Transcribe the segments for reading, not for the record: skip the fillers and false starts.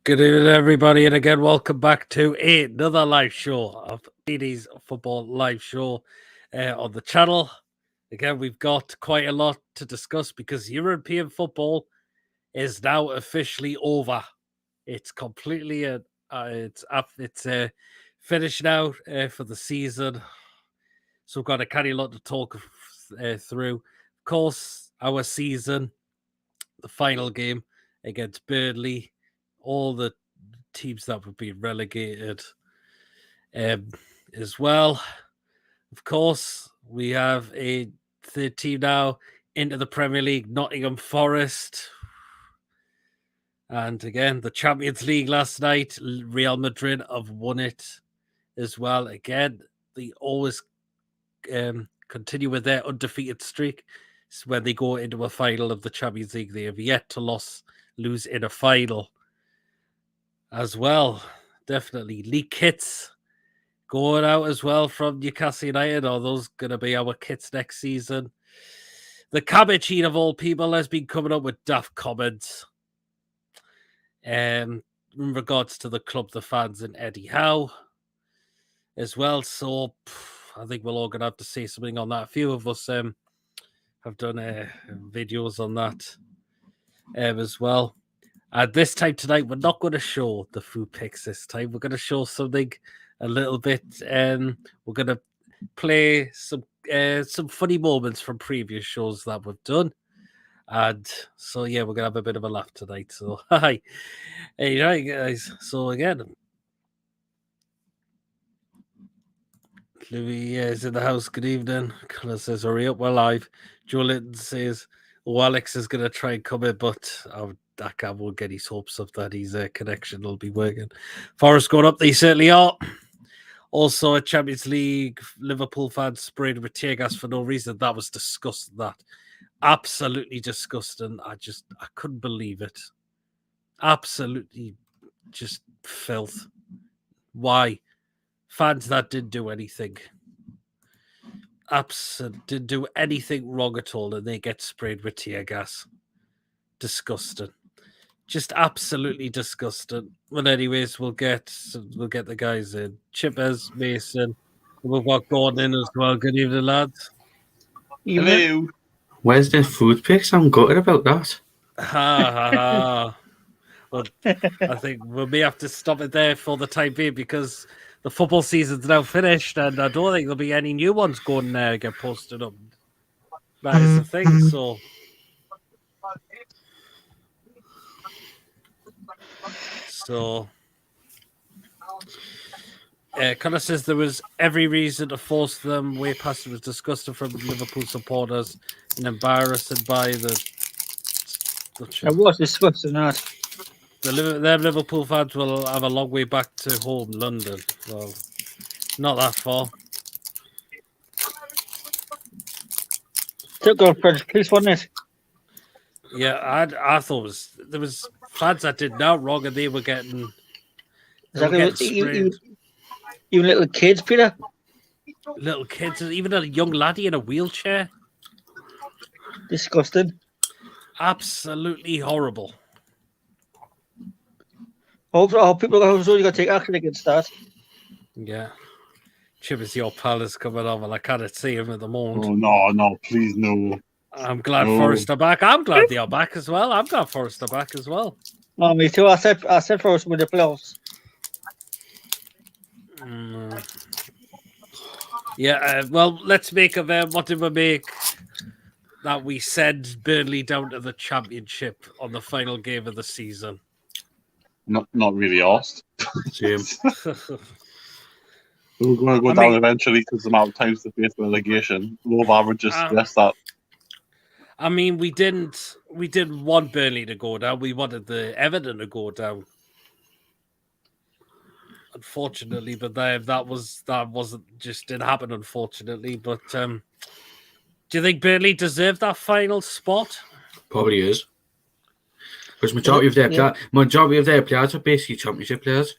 Good evening, everybody, and again, welcome back to another live show of BD's Football Live Show on the channel. Again, we've got quite a lot to discuss because European football is now officially over. It's completely finished now for the season. So we've got a kind of lot to talk through. Of course, our season, the final game against Burnley, all the teams that would be relegated as well. Of course, we have a third team now into the Premier League, Nottingham Forest. And again, the Champions League last night, Real Madrid have won it as well. Again, they always continue with their undefeated streak. So when they go into a final of the Champions League, they have yet to lose in a final as well. Definitely. League kits going out as well from Newcastle United. Are those going to be our kits next season? The Cabbage Heat of all people has been coming up with daft comments in regards to the club, the fans, and Eddie Howe as well. So I think we're all going to have to say something on that. A few of us have done videos on that as well. This time tonight, we're not going to show the food pics this time. We're going to show something a little bit. We're going to play some funny moments from previous shows that we've done. And so, yeah, we're going to have a bit of a laugh tonight. So, hi. Hey, right, guys. So, again, Louis is in the house. Good evening. Connor says, hurry up, we're live. Joe Linton says, Alex is going to try and come in, but that guy won't get his hopes up that his connection will be working. Forest going up, they certainly are. Also, a Champions League, Liverpool fans sprayed with tear gas for no reason. That was disgusting. That absolutely disgusting. I couldn't believe it. Absolutely just filth. Why? Fans that didn't do anything. Absolutely didn't do anything wrong at all, and they get sprayed with tear gas. Disgusting. Just absolutely disgusting. Well, anyways, we'll get the guys in. Chippers, Mason. We've got Gordon in as well. Good evening, lads. Hello. Where's the food pics? I'm gutted about that. Ha ha ha. Well, I think we may have to stop it there for the time being because the football season's now finished, and I don't think there'll be any new ones going there get posted up. That is the thing. So, Connor says there was every reason to force them way past. It was disgusting from Liverpool supporters and embarrassed by the. It was disgusting, that. Their Liverpool fans will have a long way back to home, London. Well, not that far. Took off for the police, wasn't it? Yeah, I thought there was fans that did no wrong and they were getting Even little kids, Peter. Little kids, even a young laddie in a wheelchair. Disgusting. Absolutely horrible. Hope people are really going to take action against that. Yeah. Chippers, your pal is coming on. Well, I can't see him at the moment. Oh, no, please, no. I'm glad Forest are back. I'm glad they are back as well. I'm glad Forest are back as well. Oh, me too. I said Forest with the playoffs. Yeah, well, let's make of what did we make that we send Burnley down to the championship on the final game of the season? Not really asked. Jim. We're going to go down eventually because the amount of times they face relegation. Low averages suggest that. I mean, we didn't want Burnley to go down. We wanted the Everton to go down. Unfortunately, but that wasn't just didn't happen. Unfortunately, but do you think Burnley deserved that final spot? Probably is, because majority of their players are basically Championship players.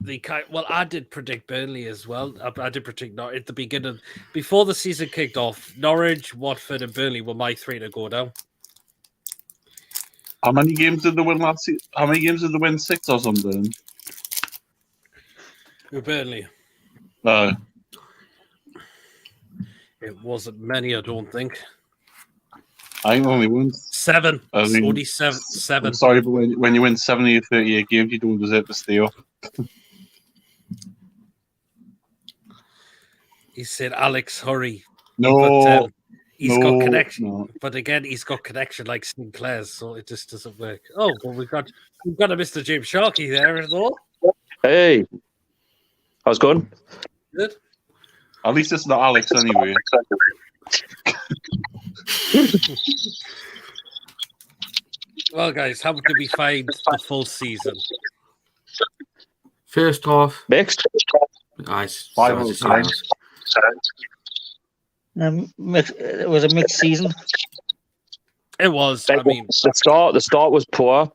I did predict Burnley as well. I did predict at the beginning, before the season kicked off. Norwich, Watford, and Burnley were my three to go down. How many games did they win last season? How many games did they win? 6 or something? Burnley. It wasn't many, I don't think. I think only won 7. I mean, Only 7. I'm sorry, but when you win 70 or 38 games, you don't deserve to stay up. He said, Alex, hurry. No, But he's got no, connection. no. But again, he's got connection like Sinclair's, so it just doesn't work. Oh, well, we've got a Mr. James Sharkey there, though. Hey, how's it going? Good. At least it's not Alex anyway. Well, guys, how did we find the full season? First half, Mixed. nice. 5 out of 10. It was a mixed season. It was. I mean, The start was poor,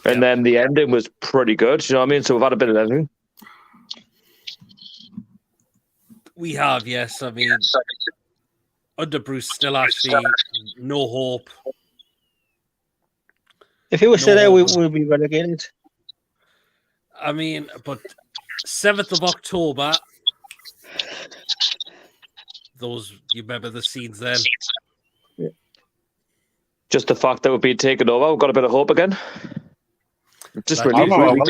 and then the ending was pretty good. You know what I mean? So we've had a bit of everything. we have, yes. I mean, under Bruce, still actually no hope. If he was still there, we would be relegated. I mean, but 7th of October, you remember the scenes then? Yeah. Just the fact that we've been taken over, we've got a bit of hope again. Just Like, relief. I Really.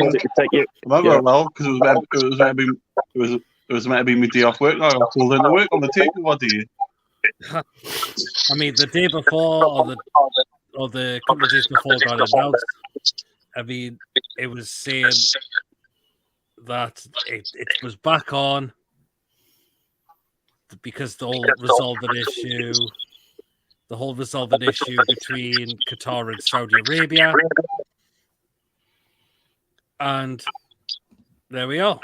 remember well, because it was meant to be my day off work. I got pulled into work on the takeover day. I mean, the day before or the couple of days before it got announced, I mean, it was saying that it was back on because the whole resolving issue between Qatar and Saudi Arabia. And there we are.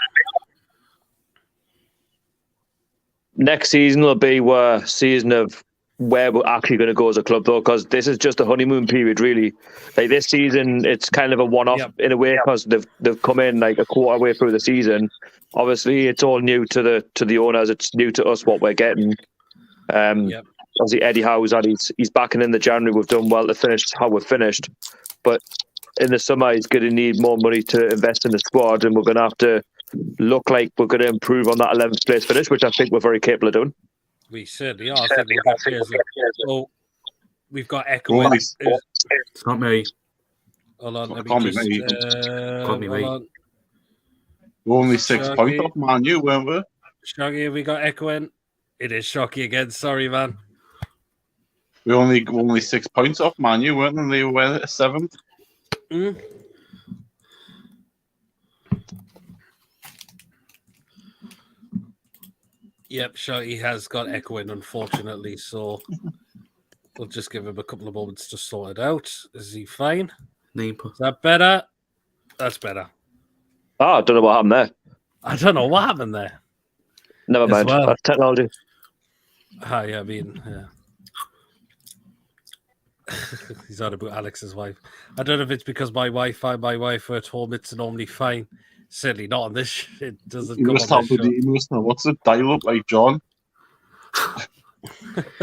Next season will be a season of where we're actually going to go as a club, though, because this is just a honeymoon period, really. Like this season, it's kind of a one-off in a way because they've come in like a quarter way through the season. Obviously, it's all new to the owners. It's new to us what we're getting. Obviously, Eddie Howe's he's backing in the January. We've done well to finish how we've finished, but in the summer, he's going to need more money to invest in the squad, and we're going to have to look like we're going to improve on that 11th place finish, which I think we're very capable of doing. We certainly are. I think we'll get players. Oh, we've got Echo. It's not me. Hold on, let me Can't be just, me. Can't be me. hold on. We're only 6 Shaggy. points off Man U, weren't we? Shaggy, we got Echo in. It is Shocky again. Sorry, man. We're only 6 points off Man U, weren't they? They were 7th. Mm. Yep, Shaggy has got Echo in, unfortunately, so we'll just give him a couple of moments to sort it out. Is he fine? Is that better? That's better. I don't know what happened there. I don't know what happened there. Never mind. Well. That's technology. Hi, I mean, yeah. He's on about Alex's wife. I don't know if it's because my wife at home, it's normally fine. Certainly not on this shit. It doesn't You come must on have this show. what's the dial up like, John?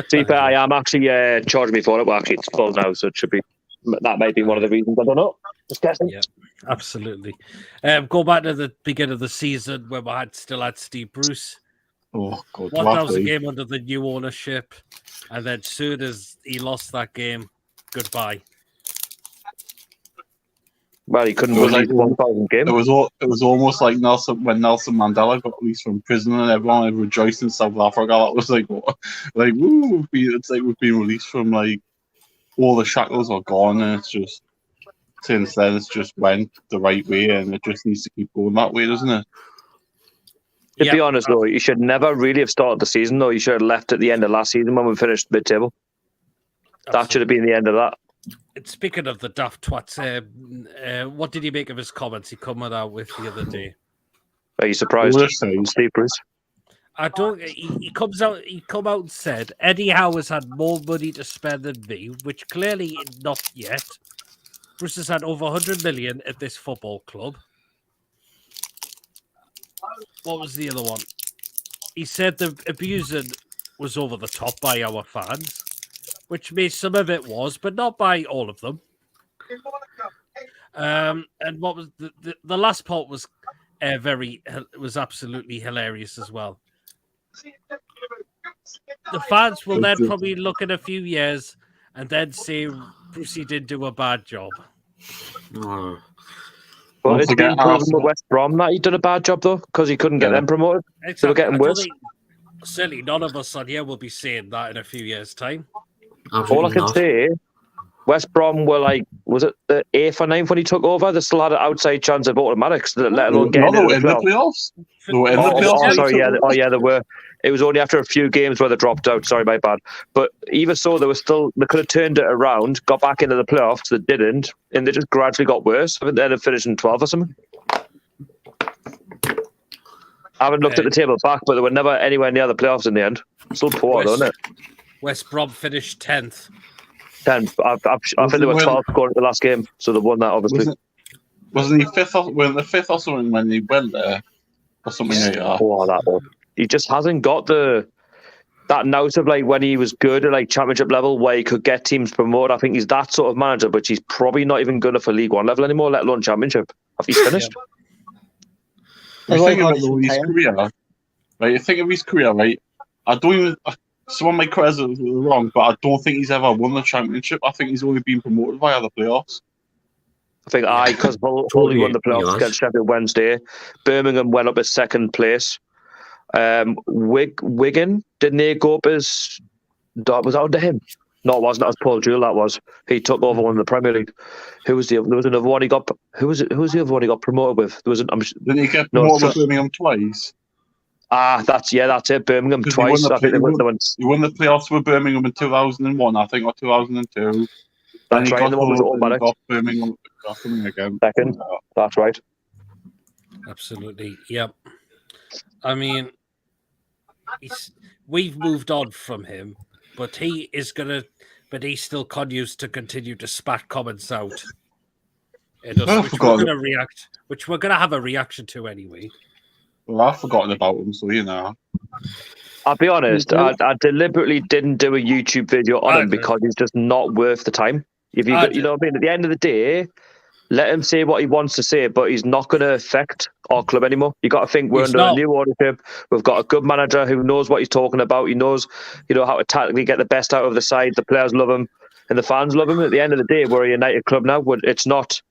See, but I am actually charging me for it. Well, actually, it's full now, so it should be. That might be one of the reasons. I don't know. Just guessing. Yeah, absolutely. Go back to the beginning of the season when we still had Steve Bruce. Oh, God. 1,000 game under the new ownership. And then soon as he lost that game, goodbye. Well, he couldn't It was release like 1,000 games. It was almost like when Nelson Mandela got released from prison and everyone rejoiced in South Africa. That was like, what? Like, woo! It's like we've been released from like all the shackles are gone, and it's just since then it's just went the right way, and it just needs to keep going that way, doesn't it? To be honest, though, you should never really have started the season, though. You should have left at the end of last season when we finished mid-table. That should have been the end of that. Speaking of the daft twats, what did he make of his comments he come out with the other day? Are you surprised? Steve Bruce? I don't. He comes out. He come out and said Eddie Howe has had more money to spend than me, which clearly not yet. Bruce has had over 100 million at this football club. What was the other one? He said the abusing was over the top by our fans, which means some of it was, but not by all of them. And what was the last part was was absolutely hilarious as well. The fans will then probably look in a few years and then say Brucey did do a bad job. Oh. But Don't it's been forget proven with Arsenal. West Brom that he did a bad job though, because he couldn't get Yeah. them promoted. They were Exactly. getting I don't worse. think- certainly none of us on here will be saying that in a few years' time. Absolutely All I can not. say, West Brom were like, was it the 8th or 9th when he took over? They still had an outside chance of automatics, let alone No, getting they were into in the the playoffs. playoffs. They were in the playoffs. Sorry, yeah, they were. It was only after a few games where they dropped out. Sorry, my bad. But even so, they could have turned it around, got back into the playoffs. They didn't, and they just gradually got worse. I think they ended up finishing 12th or something. I haven't looked at the table back, but they were never anywhere near the playoffs in the end. Still poor, though, isn't it? West Brom finished 10th. 10th. I think they were 12th going to the last game, so they won that, obviously. Wasn't he fifth? Weren't the fifth or something when he went there, or something like that? Oh, that one. He just hasn't got that note of like when he was good at like championship level where he could get teams promoted. I think he's that sort of manager, but he's probably not even good enough for League One level anymore, let alone championship. Have he finished? You think about his career, right? You think of his career, right? I don't even. Someone might criticize it wrong, but I don't think he's ever won the championship. I think he's only been promoted via the playoffs. I think because Hull won the playoffs against Sheffield Wednesday. Birmingham went up as second place. Wigan, didn't they go up as... Was that under him? No, it wasn't. That was Paul Jewell, that was. He took over one in the Premier League. There was another one he got... Who was the other one he got promoted with? Didn't he get promoted with Birmingham twice? That's it. Birmingham twice. I think he won the playoffs with Birmingham in 2001, I think, or 2002. That's right. The one was automatic. Birmingham again. Second. That's right. Absolutely. Yep. I mean, we've moved on from him, but he still continues to continue to spat comments out. Which we're gonna have a reaction to anyway. Well, I've forgotten about him, so you know. I'll be honest, I deliberately didn't do a YouTube video on him because he's just not worth the time. If you know what I mean, at the end of the day, let him say what he wants to say, but he's not going to affect our club anymore. You got to think we're under a new ownership. We've got a good manager who knows what he's talking about. He knows, how to tactically get the best out of the side. The players love him, and the fans love him. At the end of the day, we're a United club now. It's not,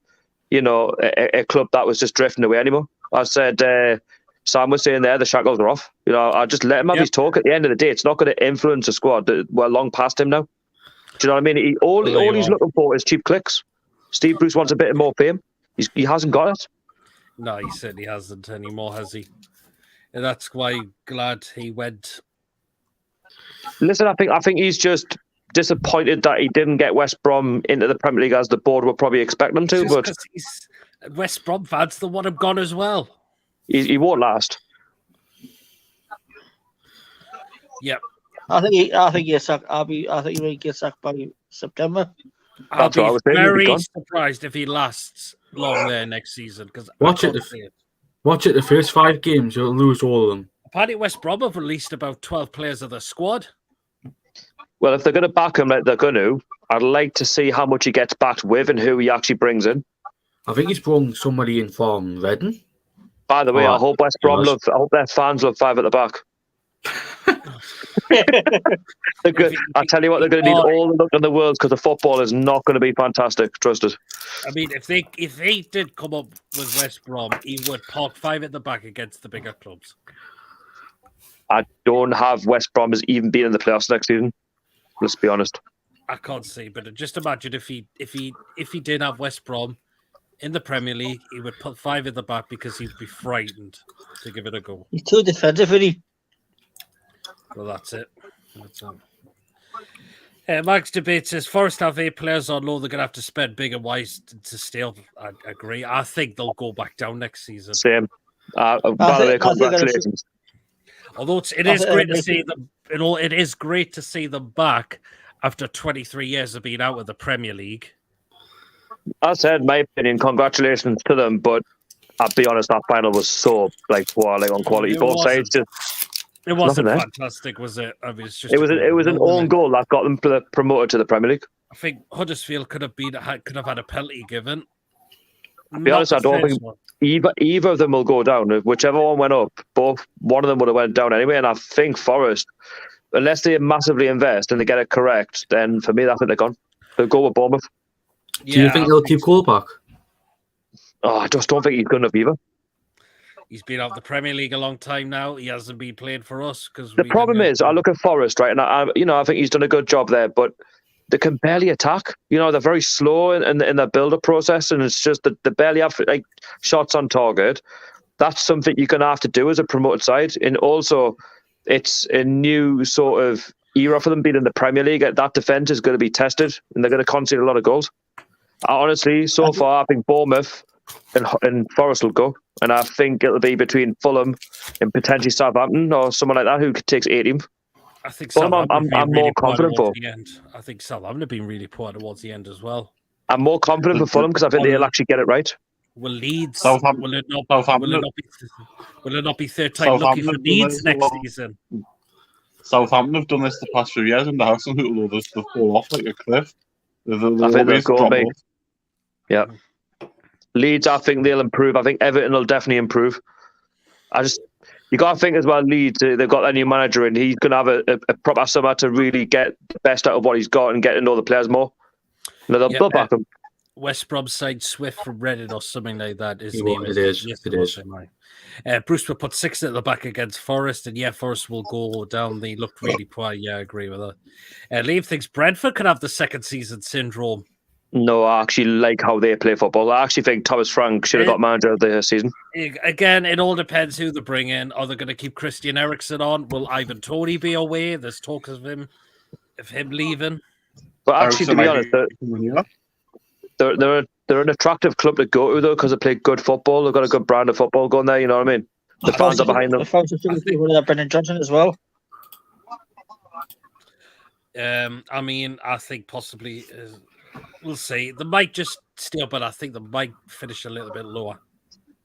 a club that was just drifting away anymore. I said, Sam was saying there, the shackles are off. I just let him have his talk. At the end of the day, it's not going to influence the squad. We're long past him now. Do you know what I mean? All he's looking for is cheap clicks. Steve Bruce wants a bit more fame. He hasn't got it. No, he certainly hasn't anymore, has he? And that's why I'm glad he went. Listen, I think he's just disappointed that he didn't get West Brom into the Premier League as the board would probably expect them to. But West Brom fans, they want him gone as well. He won't last. Yep. I think he gets sacked. I think he might get sacked by September. I'll be very surprised if he lasts long there next season. Because watch it the first 5 games, you'll lose all of them. Apparently, West Brom have released about 12 players of the squad. Well, if they're going to back him like they're going to, I'd like to see how much he gets backed with and who he actually brings in. I think he's brought somebody in from Reading. By the way, I hope West Brom I hope their fans love 5 at the back. I tell you what, they're going to need all the luck in the world because the football is not going to be fantastic. Trust us. I mean, if they did come up with West Brom, he would park 5 at the back against the bigger clubs. I don't have West Brom as even being in the playoffs next season. Let's be honest. I can't see, but just imagine if he did have West Brom in the Premier League, he would put 5 at the back because he'd be frightened to give it a go. He's too defensive, isn't he? Well, that's it. Max debates says Forest have 8 players on loan. They're going to have to spend big and wise to stay up. I agree. I think they'll go back down next season. Same. By the way, congratulations. Although it is great to see them. It is great to see them back after 23 years of being out of the Premier League. I said my opinion. Congratulations to them, but I'll be honest, that final was so poor on quality. Both sides just. It wasn't fantastic, was it? I mean, it's just it was an own goal that got them promoted to the Premier League. I think Huddersfield could have had a penalty given. To be honest, I don't think either of them will go down. Whichever one went up, one of them would have went down anyway. And I think Forest, unless they massively invest and they get it correct, then for me, I think they're gone. They'll go with Bournemouth. Do you think they'll keep Cole back? Oh, I just don't think he's good enough either. He's been out of the Premier League a long time now. He hasn't been playing for us because the problem is, I look at Forest, right, and I think he's done a good job there, but they can barely attack. They're very slow in their build-up process, and it's just that they barely have like shots on target. That's something you're going to have to do as a promoted side, and also it's a new sort of era for them being in the Premier League. That defence is going to be tested, and they're going to concede a lot of goals. Honestly, so far, I think Bournemouth and Forest will go, and I think it'll be between Fulham and potentially Southampton or someone like that who takes 18th. I think I'm more confident for. I think Southampton have been really poor towards the end as well. I'm more confident for Fulham because I think they'll actually get it right. Will Leeds? Southampton, will it not be third time lucky for Leeds next season? Southampton have done this the past few years, and they have some people who just fall off like a cliff. I think they'll go big. Yeah. Leeds, I think they'll improve. I think Everton will definitely improve. You got to think as well, Leeds, they've got a new manager and he's going to have a proper summer to really get the best out of what he's got and get to know the players more. They'll back him. West Brom signed Swift from Reddit or something like that. His name is. It is. Bruce will put 6 at the back against Forest, and Forest will go down. They looked really poor. Yeah, I agree with that. Liam thinks Brentford could have the second season syndrome. No, I actually like how they play football. I actually think Thomas Frank should have got manager of the season. Again, it all depends who they bring in. Are they going to keep Christian Eriksen on? Will Ivan Toney be away? There's talk of him leaving. But actually, to be honest, they're an attractive club to go to though because they play good football. They've got a good brand of football going there. You know what I mean? The fans are behind them. The fans are with Brendan Johnson as well. I think possibly. We'll see. They might just stay up, but I think they might finish a little bit lower.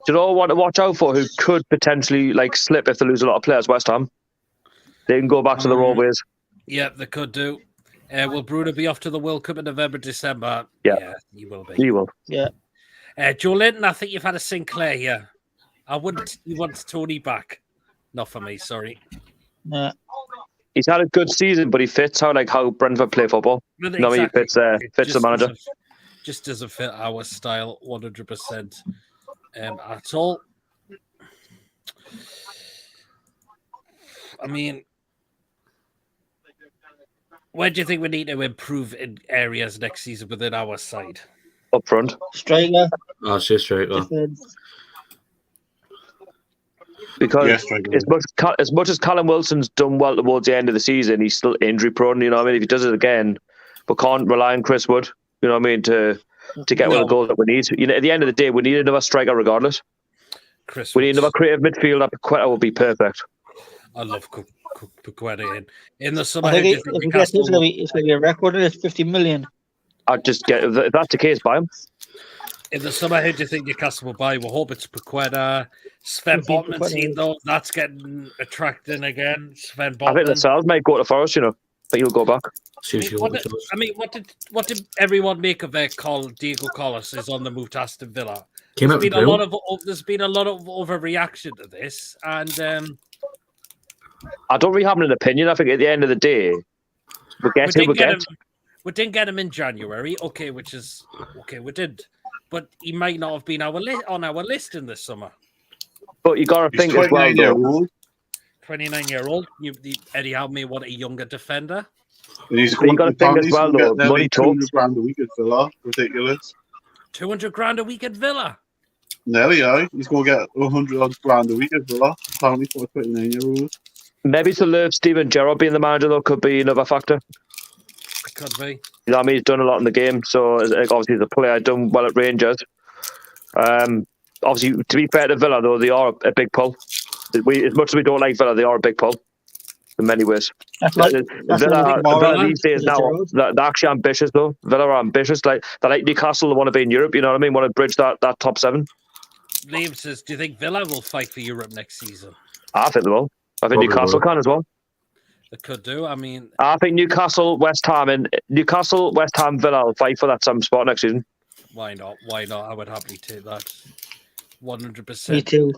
Do you know what to watch out for? Who could potentially slip if they lose a lot of players? West Ham. They can go back to the old ways. Yeah, they could do. Will Bruno be off to the World Cup in November, December? Yeah, he will be. He will. Yeah. Joe Linton, I think you've had a Sinclair here. I wouldn't. You want Tony back? Not for me. Sorry. Yeah. He's had a good season, but he fits how Brentford play football. Exactly. He fits the manager. Just doesn't fit our style 100% at all. I mean, where do you think we need to improve in areas next season within our side? Up front. Striker. I'll say striker. Because as much as Callum Wilson's done well towards the end of the season, he's still injury prone. You know what I mean? If he does it again, we can't rely on Chris Wood. You know what I mean? To get one of the goals that we need. At the end of the day, we need another striker regardless. We need another creative midfielder. Paqueta would be perfect. I love Paqueta in the summer. I think it's going to be a record. It's 50 million. I'd just get if that's the case, buy him. In the summer, who do you think Newcastle will buy? We hope it's Paqueta. Sven Botman's team, though, that's getting attracting again. Sven Botman. I think the Sal's might go to Forest, I think he'll go back. What did everyone make of Diego Collis is on the move to Aston Villa? There's been a lot of overreaction to this, and I don't really have an opinion. I think at the end of the day, we didn't get him in January, okay, we did. But he might not have been on our list in this summer. But you got to think as well, though. 29-year-old. Eddie Howe may want a younger defender. And he's got to think as well, though. Money talks. £200,000 a week at Villa. Ridiculous. £200,000 a week at Villa. Nearly, yeah. He's going to get £100,000 a week at Villa. Apparently for a 29-year-old. Maybe to leave Steven Gerrard being the manager, though, could be another factor. It could be. You know what I mean? He's done a lot in the game, so obviously he's a player done well at Rangers. Obviously, to be fair to Villa, though, they are a big pull. As much as we don't like Villa, they are a big pull in many ways. Villa these days now, they're actually ambitious, though. Villa are ambitious. They're like Newcastle, they want to be in Europe, you know what I mean? Want to bridge that top 7. Liam says, do you think Villa will fight for Europe next season? I think they will. I think Newcastle can as well. They could do. I mean, I think Newcastle, West Ham, Villa will fight for that same spot next season. why not? Why not? I would happily take that. 100%. Me too.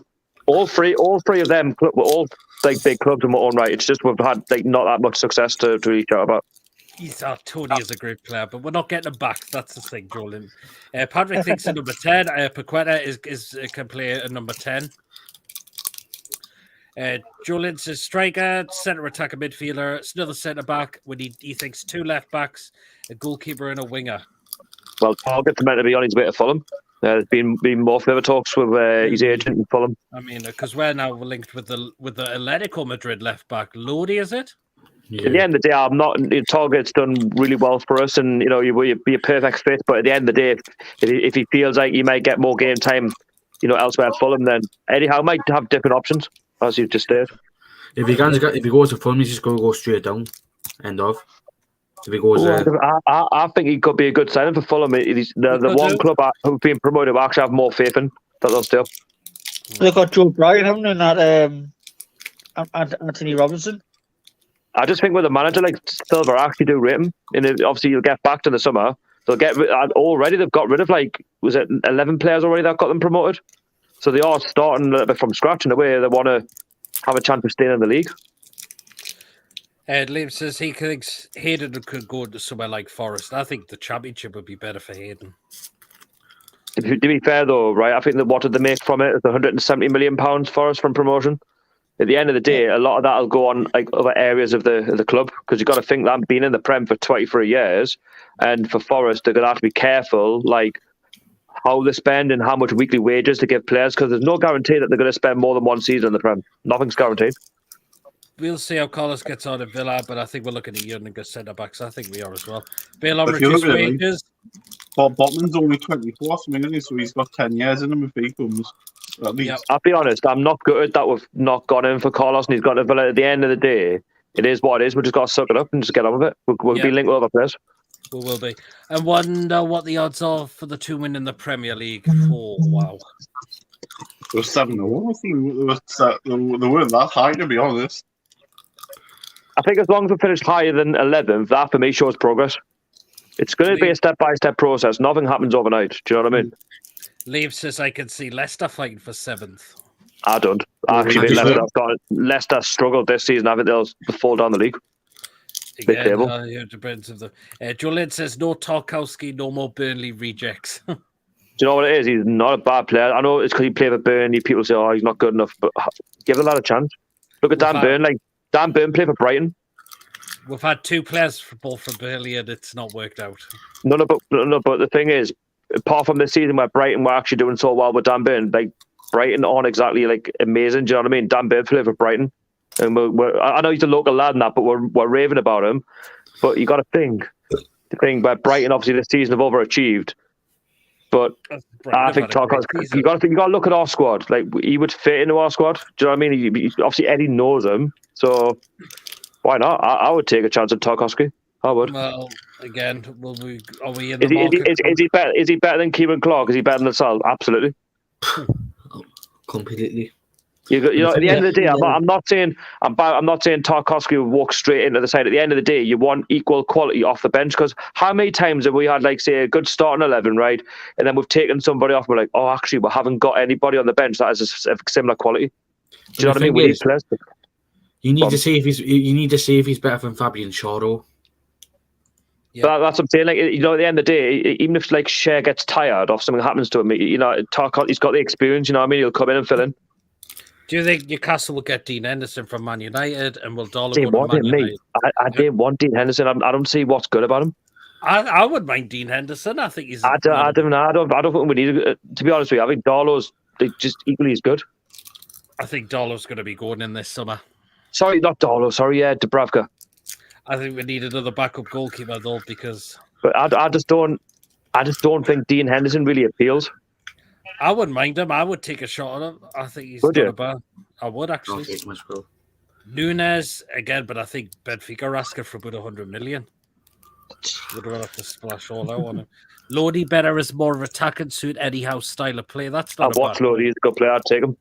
All three of them were all like big clubs in their own right. It's just we've had like not that much success to really shout about. Tony is a great player, but we're not getting him back. That's the thing, Jolin. Patrick thinks a number 10. Paqueta can play a number 10. Jolin's a striker, centre attacker, midfielder. It's another centre back. When he thinks 2 left backs, a goalkeeper, and a winger. Well, Target's meant to be on his way to Fulham. There's been more further talks with his agent in Fulham. I mean, because we're now linked with the Atletico Madrid left back. Lodi, is it? Yeah. At the end of the day, I'm not. Target's done really well for us, and you'll be a perfect fit. But at the end of the day, if he feels like he might get more game time, elsewhere at Fulham, then Eddie Howe might have different options, as you've just stated. If he goes to Fulham, he's just going to go straight down. End of. If he goes, I think he could be a good signing for Fulham. The one club who've been promoted, I actually have more faith in that they'll still. They've got Joe Bryan, haven't they? Not Anthony Robinson. I just think with a manager like Silver, I actually do rate him. And obviously, you'll get back to the summer. They'll already. They've got rid of 11 players already that got them promoted. So they are starting a little bit from scratch in a way. They want to have a chance of staying in the league. Liam says he thinks Hayden could go to somewhere like Forest. I think the Championship would be better for Hayden. To be fair, though, right, I think that what did they make from it is £170 million Forest from promotion. At the end of the day, a lot of that will go on like other areas of the club, because you've got to think that being in the Prem for 23 years, and for Forest, they're going to have to be careful, like how they spend and how much weekly wages to give players, because there's no guarantee that they're going to spend more than one season in the Prem. Nothing's guaranteed. We'll see how Collis gets on at Villa, but I think we're looking at Younger centre-backs. I think we are as well. Bale on reduced wages. Bob Botman's only 24, so he's got 10 years in him if he comes. At least. Yep. I'll be honest, I'm not good that we've not gone in for Carlos and he's got to Villa. At the end of the day, it is what it is. We just got to suck it up and just get on with it. We'll be linked with other players. We will be. And wonder what the odds are for the 2 win in the Premier League. Oh, wow. They were 7-0. They weren't that high, to be honest. I think as long as we finish higher than 11th, that for me shows progress. It's going to be a step-by-step process. Nothing happens overnight. Do you know what I mean? Liam says I can see Leicester fighting for 7th. I don't. I actually think Leicester struggled this season. I think they'll fall down the league. Again, it depends of the. Jolene says no Tarkowski, no more Burnley rejects. Do you know what it is? He's not a bad player. I know it's because he played for Burnley. People say, "Oh, he's not good enough," but give the lad a chance. Look at Dan Burn. Dan Burn played for Brighton. We've had 2 players both for Burnley, and it's not worked out. No, but the thing is, apart from this season where Brighton were actually doing so well with Dan Burn, like Brighton aren't exactly like amazing. Do you know what I mean? Dan Burn played for Brighton, and I know he's a local lad and that, but we're raving about him. But you got to think the thing where Brighton obviously this season have overachieved. But I think you got to look at our squad. Like he would fit into our squad. Do you know what I mean? Obviously Eddie knows him, so why not? I would take a chance at Tarkowski. I would. Well, again, are we in the market? Is he better than Kieran Clark? Is he better than Sal? Absolutely. Completely. At the end of the day, I'm not saying Tarkowski will walk straight into the side. At the end of the day, you want equal quality off the bench, because how many times have we had, like, say, a good starting 11, right? And then we've taken somebody off and we're like, oh, actually, we haven't got anybody on the bench that has a similar quality. Do you know what I mean? We need players. You need to see if he's better than Fabian Shaw. Yeah. That's what I'm saying. Like, at the end of the day, even if like Shea gets tired or something happens to him, Tarkowski's got the experience. You know what I mean? He'll come in and fill in. Do you think Newcastle will get Dean Henderson from Man United, and will Darlow go to Man United? I didn't want Dean Henderson. I don't see what's good about him. I would mind Dean Henderson. I think he's. I don't think we need. To be honest with you, I think Darlow's just equally as good. I think Darlow's going to be going in this summer. Sorry, not Darlow. Sorry, Dubravka. I think we need another backup goalkeeper though, because. But I just don't think Dean Henderson really appeals. I wouldn't mind him. I would take a shot at him. I think he's not a bad. I would actually. Nunes again, but I think Benfica are asking for about 100 million. We're going to have to splash all out on him. Lodi better is more of a attack and suit Eddie Howe's style of play. That's not. I watch Lodi. He's a good player. I'd take him.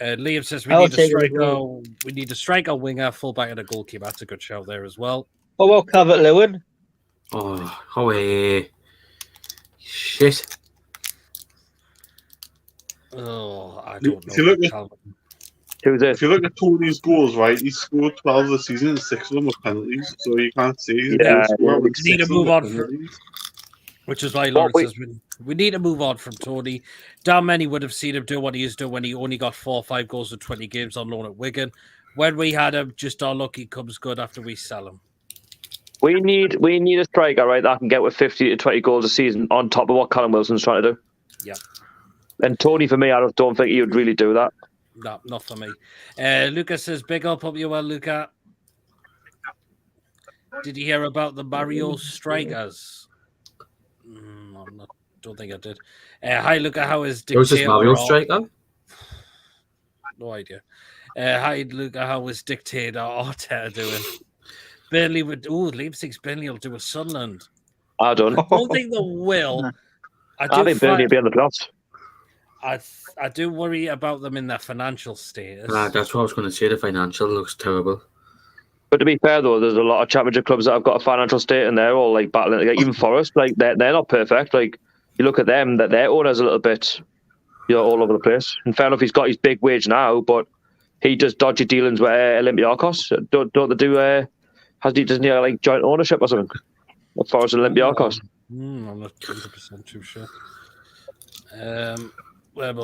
Liam says I'll take it as well. we need a striker, winger, fullback, and a goalkeeper. That's a good shout there as well. What about Calvert-Lewin? Shit. Oh, I don't know. If you look at- Calvert. Who's it? If you look at Tony's goals, right, he scored 12 this season and 6 of them were penalties. So you can't say he's Yeah, scored we like need 6 to of them move were on from- penalties. Which is why What Lawrence says we need to move on from Tony. Damn many would have seen him do what he is doing when he only got 4 or 5 goals in 20 games on loan at Wigan. When we had him, just our luck he comes good after we sell him. We need a striker, right, that can get with 50 to 20 goals a season on top of what Callum Wilson's trying to do. Yeah. And Tony, for me, I don't think he would really do that. No, not for me. Lucas says, big up, hope you well, Luca. Did you hear about the Mario strikers? Don't think I did. Hi, Luca, how is It was just Dictator? Mario striker. No idea. Hi, Luca, how is Dictator Arteta doing? Burnley would... Oh, Leipzig's Burnley will do a Sunderland. I don't. I don't think they will. I think Burnley will be on the playoffs. I do worry about them in their financial status. That's what I was going to say. The financial looks terrible. But to be fair, though, there's a lot of championship clubs that have got a financial state and they're all like battling. Like, even Forest, like they're not perfect. Like you look at them, that their owner's a little bit, all over the place. And fair enough, he's got his big wage now, but he does dodgy dealings with Olympiacos. Don't they do? Doesn't he have like joint ownership or something? With Forest and Olympiacos. I'm not 100% too sure. I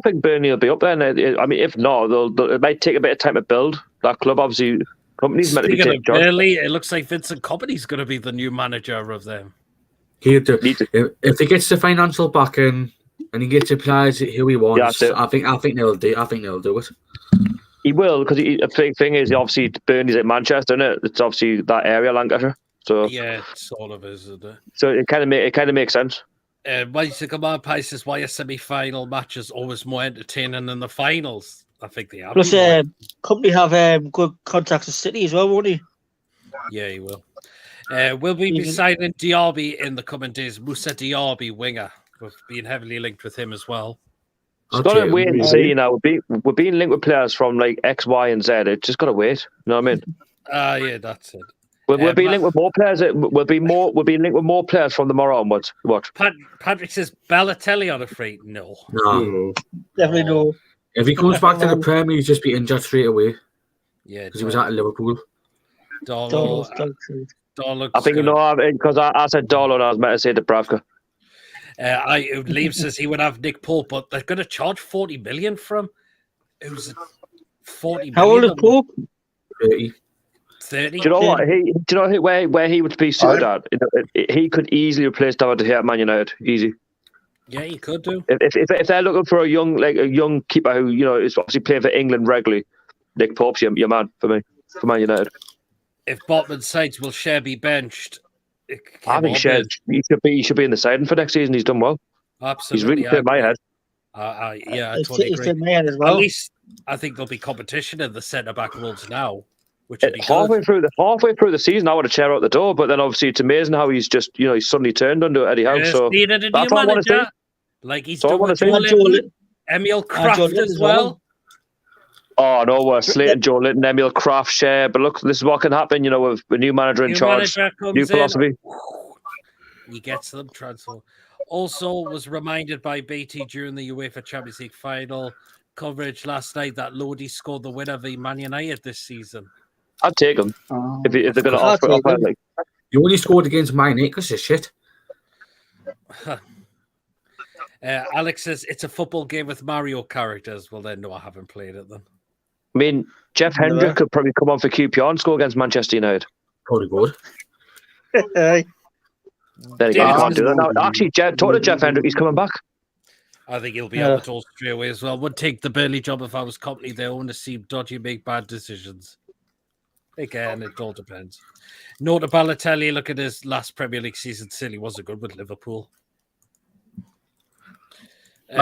think Burnley will be up there. And I mean, if not, it might take a bit of time to build that club. Obviously, companies meant to be taking jobs. Burnley, it looks like Vincent Kompany's going to be the new manager of them. If he gets the financial backing and he gets the players who he wants, I think they'll do. I think they'll do it. He will, because the big thing is obviously Burnley's at Manchester, isn't it? It's obviously that area, Lancashire. So yeah, it's all of us, isn't it? So it kind of makes sense. Command Pie says, why are semi-final matches always more entertaining than the finals? I think they are. Plus, company have good contacts with City as well, won't he? Yeah, he will. Will we be signing Diaby in the coming days? Moussa Diaby, winger. We've been heavily linked with him as well. It's got to wait and see now. We're being linked with players from like X, Y, and Z. It's just got to wait. You know what I mean? Yeah, that's it. We'll be linked with more players. We'll be linked with more players from tomorrow onwards. What? Patrick says Balotelli on a free. No, definitely no. If he comes back to the Premier, he'll just be injured straight away. Yeah, because he was at Liverpool. Darlow, I think because I said Darlow and I was meant to say Dubravka. Liam says he would have Nick Pope, but they're going to charge 40 million for him. It was 40 million. How old is Pope? 30. Do you know what? Do you know where he would be suited at? He could easily replace David De Gea at Man United. Easy. Yeah, he could do. If they're looking for a young keeper who is obviously playing for England regularly, Nick Pope's your man for me for Man United. If Botman sides will Share be benched, I think Share he should be in the side for next season. He's done well. Absolutely, he's really turned my head. Yeah, I totally agree. My head as well. At least I think there'll be competition in the centre back roles now. Which would be halfway through the season, I would have chair out the door. But then obviously it's amazing how he's just he's suddenly turned under Eddie Howe. So needed a new manager, like he's done with Emil Kraft as well. Oh no, we're slating Joe Linton, Emil Kraft, Share. But look, this is what can happen. With a new manager in charge, new philosophy. He gets them transfer. Also, was reminded by BT during the UEFA Champions League final coverage last night that Lodi scored the winner v Man United this season. I'd take him if they're going to offer it. You only scored against Man United because of shit. Alex says it's a football game with Mario characters. Well, then, no, I haven't played it then. I mean, Jeff Hendrick could probably come on for QPR and score against Manchester United. Probably would. Then again, you can't do that. Now, actually, talk to Jeff Hendrick. He's coming back. I think he'll be out the door straight away as well. Would take the Burnley job if I was company. They want to see dodgy, make bad decisions. Again, it all depends. Note to Balotelli, look at his last Premier League season. Silly wasn't good with Liverpool. If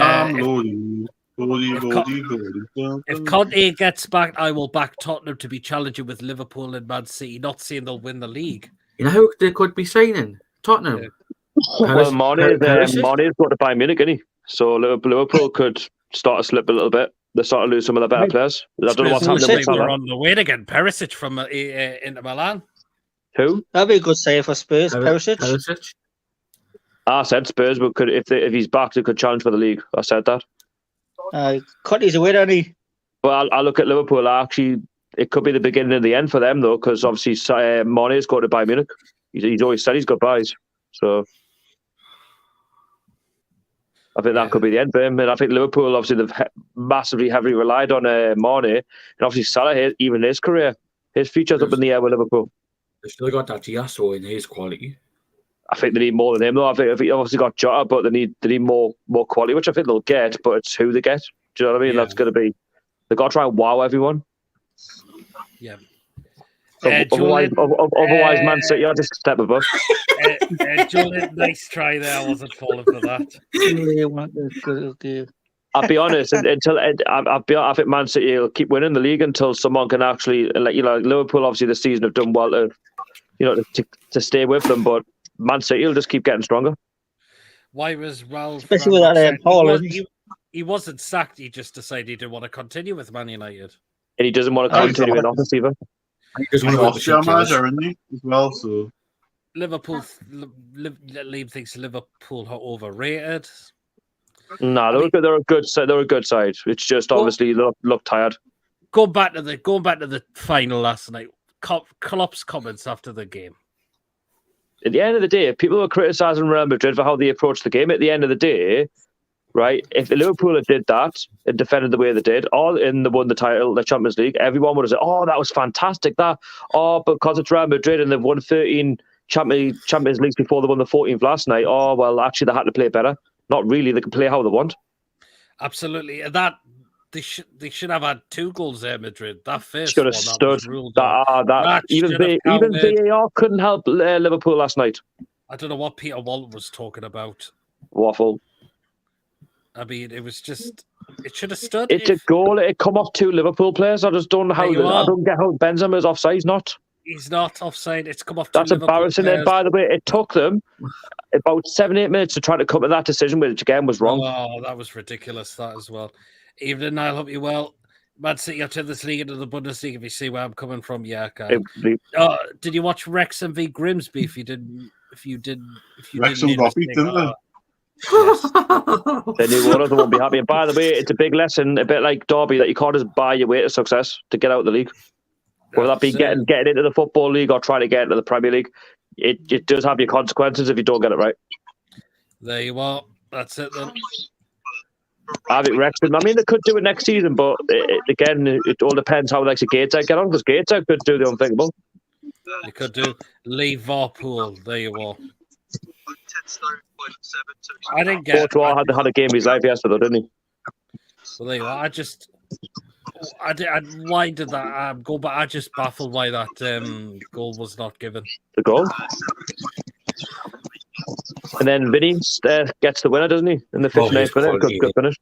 Conte gets back, I will back Tottenham to be challenging with Liverpool and Man City. Not saying they'll win the league. You know who they could be signing? Tottenham. Well, Mane's got to Bayern Munich, isn't he? So Liverpool could start to slip a little bit. They're starting to lose some of the better players. I don't know what's Spurs happening with were Salah. on the way to get Perisic from Inter Milan. Who? That'd be a good save for Spurs. Perisic. Perisic. I said Spurs, but if he's back, they could challenge for the league. I said that. Cutty's away, don't he? But I look at Liverpool. It could be the beginning of the end for them, though, because obviously Mane's going to Bayern Munich. He's always said he's got buys. So I think that could be the end for him. And I think Liverpool, obviously, they've massively heavily relied on Mane. And obviously, Salah, even his career, his future's up in the air with Liverpool. They've still got that Diasso in his quality. I think they need more than him, though. I think they obviously got Jota, but they need more quality, which I think they'll get, but it's who they get. Do you know what I mean? Yeah. That's going to be... They've got to try and wow everyone. Yeah. Otherwise, Man City are just a step above. Julian, nice try there. I wasn't falling for that. I'll be honest. I think Man City will keep winning the league until someone can actually, Liverpool. Obviously, this season have done well to stay with them, but Man City will just keep getting stronger. Why was Ralph? Especially with that Paul. He wasn't sacked. He just decided he didn't want to continue with Man United, and he doesn't want to continue in office either. He's Austria manager, isn't he, as well? So Liverpool. Liam thinks Liverpool are overrated. No, they're a good side. They're a good side. It's just obviously look tired. Going back to the final last night. Klopp's comments after the game. At the end of the day, if people were criticising Real Madrid for how they approached the game, at the end of the day, right, if Liverpool had did that and defended the way they did, and they won the title, the Champions League, everyone would have said, "Oh, that was fantastic!" Because it's Real Madrid and they've won 13 Champions Leagues before they won the 14th last night. Oh, well, actually, they had to play better. Not really. They can play how they want. Absolutely. That they should have had 2 goals there, Madrid. That first should one have that was ruled out. Even VAR couldn't help Liverpool last night. I don't know what Peter Walton was talking about. Waffle. I mean, it was just... It should have stood. It's a goal. It come off 2 Liverpool players. I just don't know how... I don't get how Benzema's offside. He's not. He's not offside. It's come off 2 That's Liverpool embarrassing. players. And by the way, it took them about 7-8 minutes to try to come to that decision, which again was wrong. Oh, that was ridiculous, that as well. Evening, Niall. Hope you well. Man City up to this league into the Bundesliga, if you see where I'm coming from. Yeah, okay. Did you watch Wrexham v Grimsby? If you didn't, Wrexham got beat, didn't they? Yes. The new owners won't be happy. And by the way, it's a big lesson, a bit like Derby, that you can't just buy your way to success to get out of the league. Whether that be getting into the Football League or trying to get into the Premier League, it does have your consequences if you don't get it right. There you are. That's it then. I think Wrexham, I mean, they could do it next season, but it all depends how like Gateshead get on, because Gateshead could do the unthinkable. They could do Liverpool. There you are. I didn't get. Courtois had a game of his life yesterday, didn't he? Well, there you are. Why did that go? But I just baffled why that goal was not given. The goal. And then Vinny gets the winner, doesn't he? In the 59th minute. Good finish.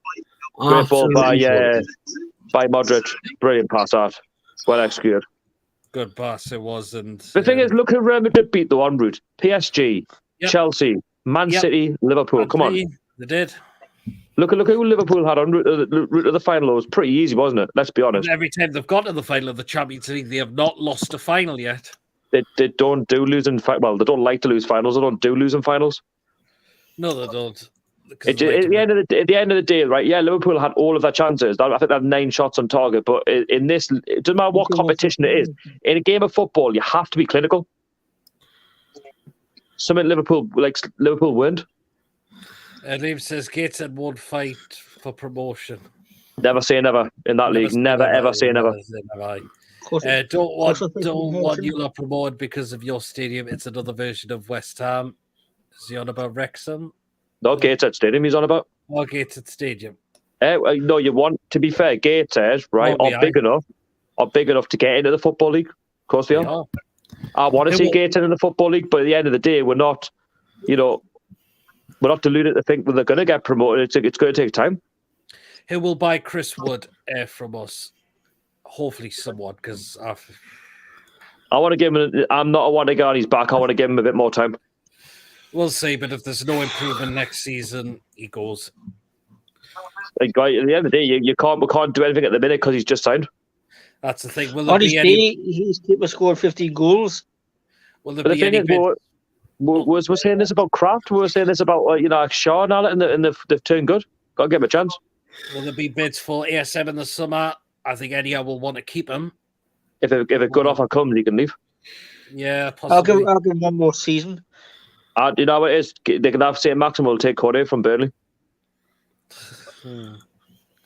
Great ball by Modric. Brilliant pass out. Well executed. Good pass it was. And the thing is, look who Real Madrid beat the en route. PSG, Chelsea, Man City, Liverpool. Come on. They did. Look who Liverpool had on route to the final. It was pretty easy, wasn't it? Let's be honest. Every time they've got to the final of the Champions League, they have not lost a final yet. They don't do losing. Well, they don't like to lose finals. They don't do losing finals. No, they don't. At the end of the day, right? Yeah, Liverpool had all of their chances. I think they had 9 shots on target. But in this, it doesn't matter what competition it is. In a game of football, you have to be clinical. Something Liverpool win. Liam says Gateshead won't fight for promotion. Never say never in that league. Never ever say never. Don't want you to promote because of your stadium. It's another version of West Ham. Is he on about Wrexham? No, Gateshead Stadium he's on about. Or Gateshead Stadium. No, you want, to be fair, Gateshead, right, are big enough to get into the Football League. Of course they are. I want to see Gateshead in the Football League, but at the end of the day, we're not deluded to think that they're going to get promoted. It's going to take time. Who will buy Chris Wood from us? Hopefully someone, because I want to give him. I'm not a one to get on his back. I want to give him a bit more time. We'll see, but if there's no improvement next season, he goes. Like, at the end of the day, we can't do anything at the minute because he's just signed. That's the thing. Will there On his be day, his keeper scored 15 goals. Will there But the be thing any is, bid? we're saying this about Kraft. We're saying this about like Shaw and all that, and they've turned good. Got to give him a chance. Will there be bids for ASM in the summer? I think Eddie Howe will want to keep him. If a good offer comes, he can leave. Yeah, possibly. I'll give him one more season. You know what it is? They can have St. Maxim will take Corday from Burnley.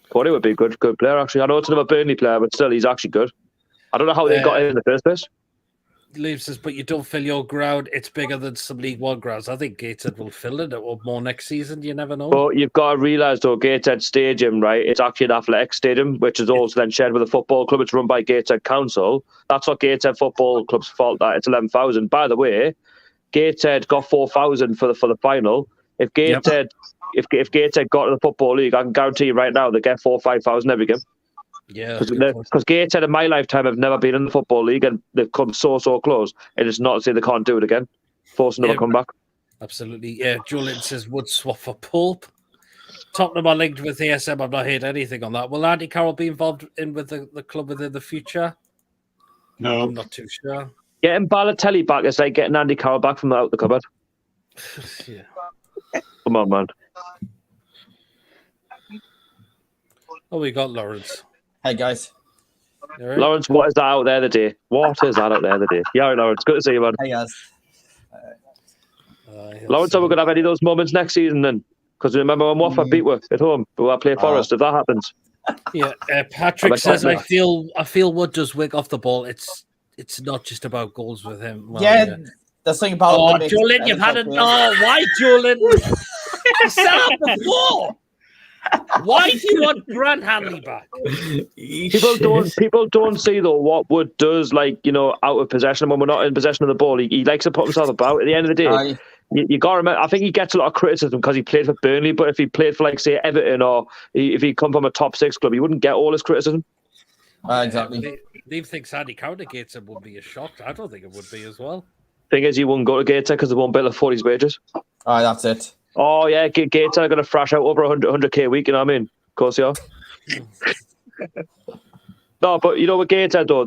Corday would be a good player, actually. I know it's another Burnley player, but still, he's actually good. I don't know how they got him in the first place. Leaves says, but you don't fill your ground. It's bigger than some League One grounds. I think Gateshead will fill it or more next season. You never know. But you've got to realise, though, Gateshead Stadium, right? It's actually an athletic stadium, which is also then shared with a football club. It's run by Gateshead Council. That's what Gateshead Football Club's fault. That it's 11,000. By the way, Gateshead got 4,000 for the final. If Gateshead if Gateshead got to the Football League, I can guarantee you right now they get 4,000 or 5,000 every game. Yeah, because Gateshead in my lifetime have never been in the Football League and they've come so close, and it's not to say they can't do it again. Force another comeback. Absolutely, yeah. Julian says would swap for Pope. Tottenham are linked with ASM. I've not heard anything on that. Will Andy Carroll be involved with the club within the future? No, I'm not too sure. Getting Balotelli back is like getting Andy Carroll back from out the cupboard. Yeah. Come on, man. Oh, we got Lawrence. Hey, guys. Right. Lawrence, what is that out there today? What is that out there today? Yeah, Lawrence, good to see you, man. Hey, guys. Lawrence, are we going to have any of those moments next season then? Because remember when Watford beat us at home, we'll play Forest if that happens. Yeah, Patrick says, I feel Wood does wig off the ball. It's not just about goals with him. Well, yeah, the thing about... Oh, Julian, you've had it. Oh, why, Julian? You said that before. Why do you want Grant Hanley back? People don't see though what Wood does, like, out of possession when we're not in possession of the ball. He likes to put himself about. At the end of the day, you got to remember. I think he gets a lot of criticism because he played for Burnley. But if he played for, like, say, Everton, or if he come from a top 6 club, he wouldn't get all his criticism. Exactly. Dave thinks Andy Carroll against him would be a shock. I don't think it would be as well. Thing is, he won't go to Gateshead because they won't be able to afford his wages. That's it. Oh, yeah, Gateshead are going to thrash out over 100k a week, you know what I mean? Of course they are. No, but with Gateshead, though,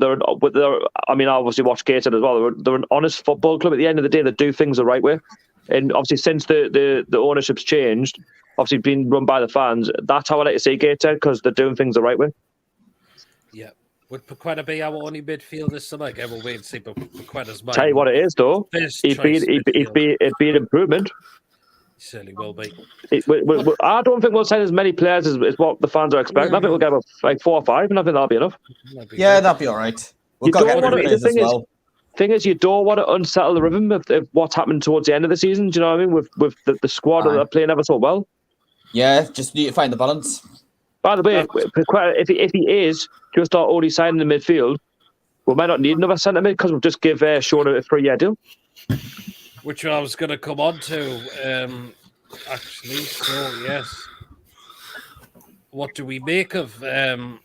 I obviously watch Gateshead as well. They're an honest football club. At the end of the day, they do things the right way. And obviously, since the ownership's changed, obviously being run by the fans, that's how I like to see Gateshead, because they're doing things the right way. Yeah. Would Paqueta be our only midfield this summer? Again, we'll wait and see, but Paqueta's mine. Tell you what it is, though. It'd be an improvement. Certainly will be. I don't think we'll sign as many players as what the fans are expecting. I think we'll get like 4 or 5, and I think that'll be enough. That'll be all right. We've got to get rid of as well. Thing is, you don't want to unsettle the rhythm of what's happening towards the end of the season. Do you know what I mean? With the squad that are playing ever so well. Yeah, just need to find the balance. By the way, if he is just our only signing in the midfield, we might not need another centre mid because we'll just give Sean a 3-year deal. Which I was going to come on to, actually. So, yes. What do we make of them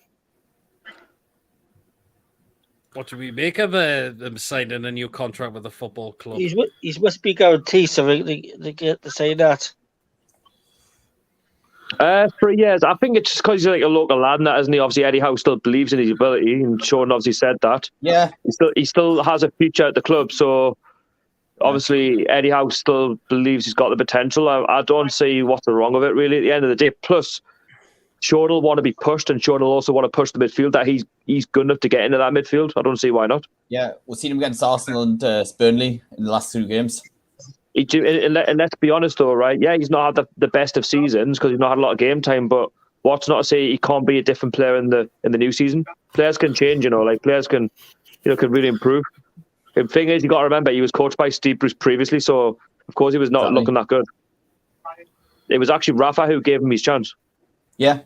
signing a new contract with the football club? He's must be guaranteed, so they get to say that. 3 years. I think it's just because he's like a local lad, and that, isn't he? Obviously, Eddie Howe still believes in his ability, and Sean obviously said that. Yeah. He still has a future at the club, so obviously Eddie Howe still believes he's got the potential. I don't see what's wrong with it, really, at the end of the day. Plus, Sean will want to be pushed, and Sean will also want to push the midfield, that he's good enough to get into that midfield. I don't see why not. Yeah, we've seen him against Arsenal and Burnley in the last 2 games. And let's be honest, though, right? Yeah, he's not had the best of seasons because he's not had a lot of game time, but what's not to say he can't be a different player in the new season? Players can change, like players can really improve. The thing is, you got to remember, he was coached by Steve Bruce previously, so of course he was not looking that good. It was actually Rafa who gave him his chance. Yeah.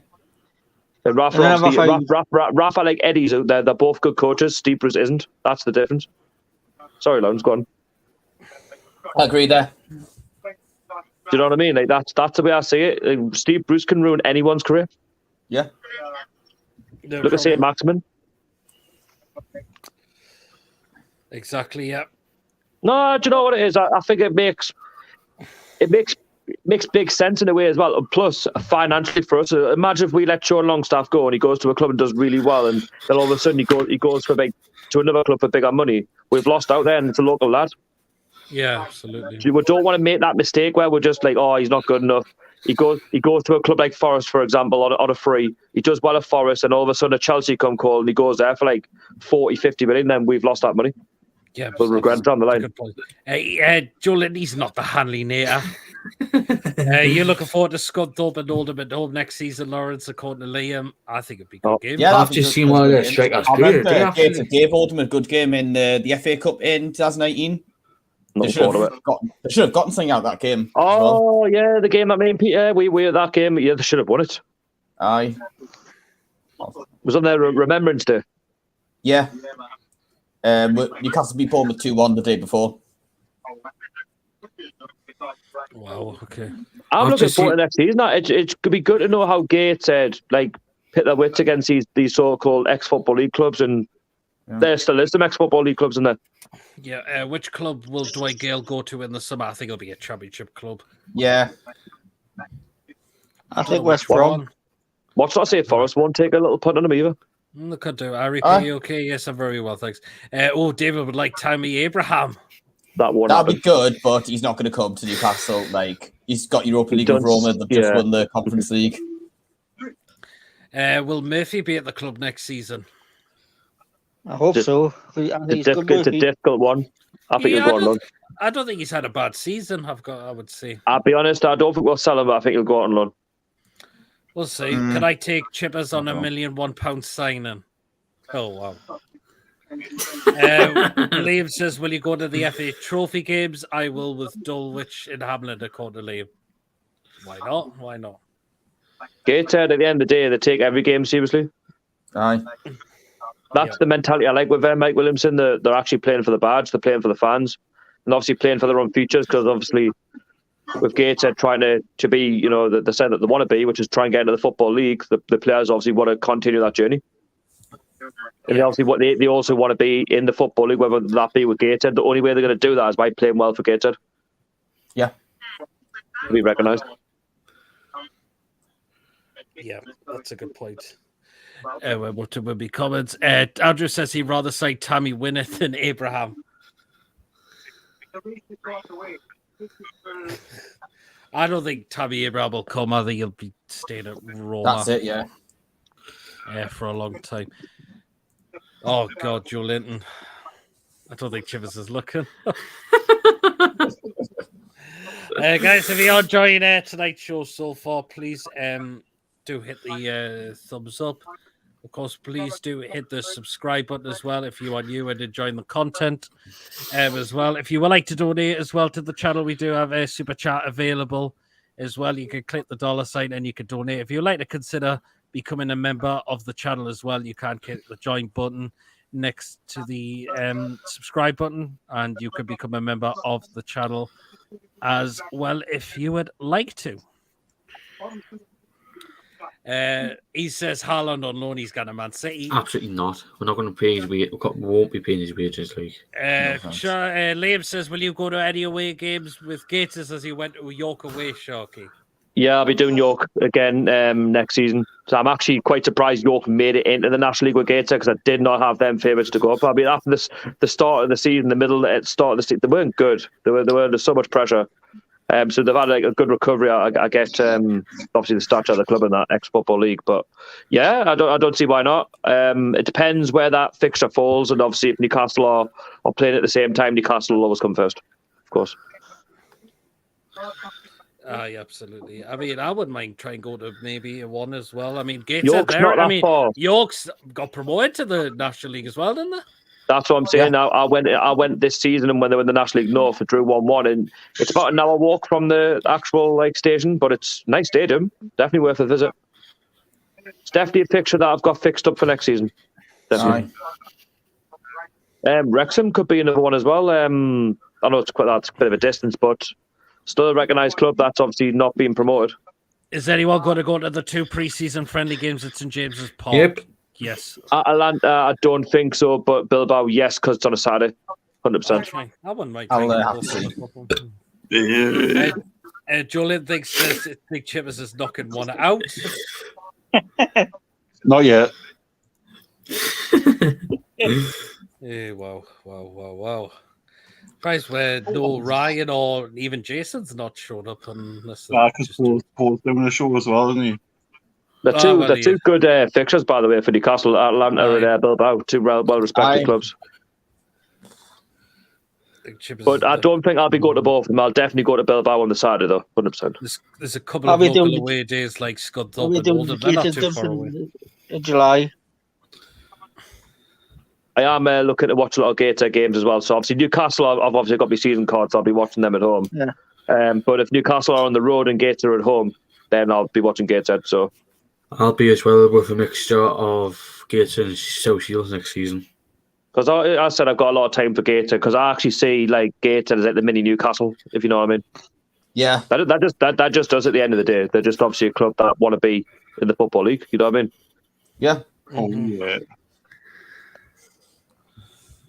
And Rafa, like Eddie's, they're both good coaches. Steve Bruce isn't. That's the difference. Sorry, Lawrence, go on. I agree there. Do you know what I mean? Like that's the way I see it. Like, Steve Bruce can ruin anyone's career. Yeah. Look at St. Maximin. Exactly. Yeah. No, do you know what it is? I think it makes makes big sense in a way as well. And plus, financially for us, imagine if we let Sean Longstaff go and he goes to a club and does really well, and then all of a sudden he goes to another club for bigger money. We've lost out there, and it's a local lad. Yeah, absolutely. So we don't want to make that mistake where we're just like, oh, he's not good enough. He goes to a club like Forest, for example, on a free. He does well at Forest, and all of a sudden a Chelsea come call and he goes there for like 40, 50 million, then we've lost that money. Yeah, we'll regret it down the line. Joe Linton's not the Hanley nator. You're looking forward to Scunthorpe and Oldham at home next season, Lawrence, according to Liam. I think it'd be a good game. Yeah, I've just seen one of their strikers. Dave Oldham a good game in the FA Cup in 2019. They should have gotten something out of that game. Oh, yeah, the game that me and Peter, we were at that game. Yeah, they should have won it. Aye. It was on their Remembrance Day. Yeah. Newcastle beat Bournemouth 2-1 the day before. Wow, okay. I'm looking forward to next season. It could be good to know how Gateshead pit their wits against these so-called ex-Football League clubs, and there still is some ex-Football League clubs in there. Yeah, which club will Dwight Gale go to in the summer? I think it'll be a championship club. Yeah. I think West Brom. What's I say? Forest won't take a little punt on him either. They could do. Harry, are you okay? Yes, I'm very well, thanks. David would like Tammy Abraham. That'd be good, but he's not going to come to Newcastle. He's got Europa League with Roma. They've just won the Conference League. Will Murphy be at the club next season? I hope so. It's a difficult one. I think he'll go on loan. I don't think he's had a bad season. I would say. I'll be honest. I don't think we'll sell him, but I think he'll go on loan. We'll see. Can I take Chippers on £1 million signing? Oh wow. Liam says, "Will you go to the FA Trophy games?" I will with Dulwich in Hamlet, according to Liam. Why not? Why not? Gateshead, at the end of the day, they take every game seriously. Aye. That's the mentality I like with Mike Williamson. They're actually playing for the badge. They're playing for the fans, and obviously playing for their own futures. Because obviously, with Gateshead trying to be, the side that they want to be, which is try and get into the Football League, the players obviously want to continue that journey. And they also want to be in the Football League, whether that be with Gateshead. The only way they're going to do that is by playing well for Gateshead. Yeah. To be recognised. Yeah, that's a good point. What would be comments? Andrew says he'd rather say Tammy Winnett than Abraham. I don't think Tammy Abraham will come. I think he'll be staying at Roma. That's it, yeah. Yeah, for a long time. Oh, God, Joe Linton. I don't think Chivers is looking. Guys, if you're enjoying tonight's show so far, please do hit the thumbs up. Of course, please do hit the subscribe button as well if you are new and enjoying the content as well. If you would like to donate as well to the channel, we do have a super chat available as well. You can click the $ and you can donate. If you'd like to consider becoming a member of the channel as well, you can click the join button next to the subscribe button, and you can become a member of the channel as well if you would like to. He says Haaland on loan, he's got a Man City. Absolutely not. We're not going to pay his wages. We won't be paying his wages. Liam says, will you go to any away games with Gators as he went to York away, Sharky? Yeah, I'll be doing York again next season. So I'm actually quite surprised York made it into the National League with Gateshead, because I did not have them favourites to go up. I mean, after the start of the season, the start of the season, they weren't good. They were under so much pressure. So they've had a good recovery. I get obviously the stature of the club in that ex-Football League, but yeah, I don't see why not. It depends where that fixture falls, and obviously if Newcastle are playing at the same time, Newcastle will always come first, of course. Yeah, absolutely. I mean, I wouldn't mind trying to go to maybe a one as well. I mean, Gateshead York's not that far. York's got promoted to the National League as well, didn't they? That's what I'm saying. Yeah. I went this season, and when they were in the National League North, it drew 1-1, and it's about an hour walk from the actual station, but it's a nice stadium. Definitely worth a visit. It's definitely a picture that I've got fixed up for next season. Definitely. Wrexham could be another one as well. I know that's a bit of a distance, but still a recognised club that's obviously not being promoted. Is anyone going to go to the 2 pre-season friendly games at St James's Park? Yep. Yes. Atlanta, I don't think so, but Bilbao, yes, because it's on a Saturday. 100%. I wouldn't mind. Julian thinks Big Chippers is knocking one out. Not yet. Wow. Surprised where no Ryan or even Jason's not showed up unless Because Paul's doing a show as well, isn't he? The two good fixtures, by the way, for Newcastle, Atlanta, and Bilbao, two well-respected clubs. But I don't think I'll be going to both of them. I'll definitely go to Bilbao on the Saturday, though, 100%. There's a couple of local away days like Scunthorpe and Oldham. They're not too far away. In July. I am looking to watch a lot of Gateshead games as well. So obviously Newcastle, I've obviously got my season cards. So I'll be watching them at home. Yeah. But if Newcastle are on the road and Gateshead are at home, then I'll be watching Gateshead. So I'll be as well with a mixture of Gateshead and South Shields next season. Because I said I've got a lot of time for Gateshead because I actually see like Gateshead as like the mini Newcastle, if you know what I mean. Yeah. That just does at the end of the day. They're just obviously a club that want to be in the Football League. You know what I mean? Yeah. Oh yeah.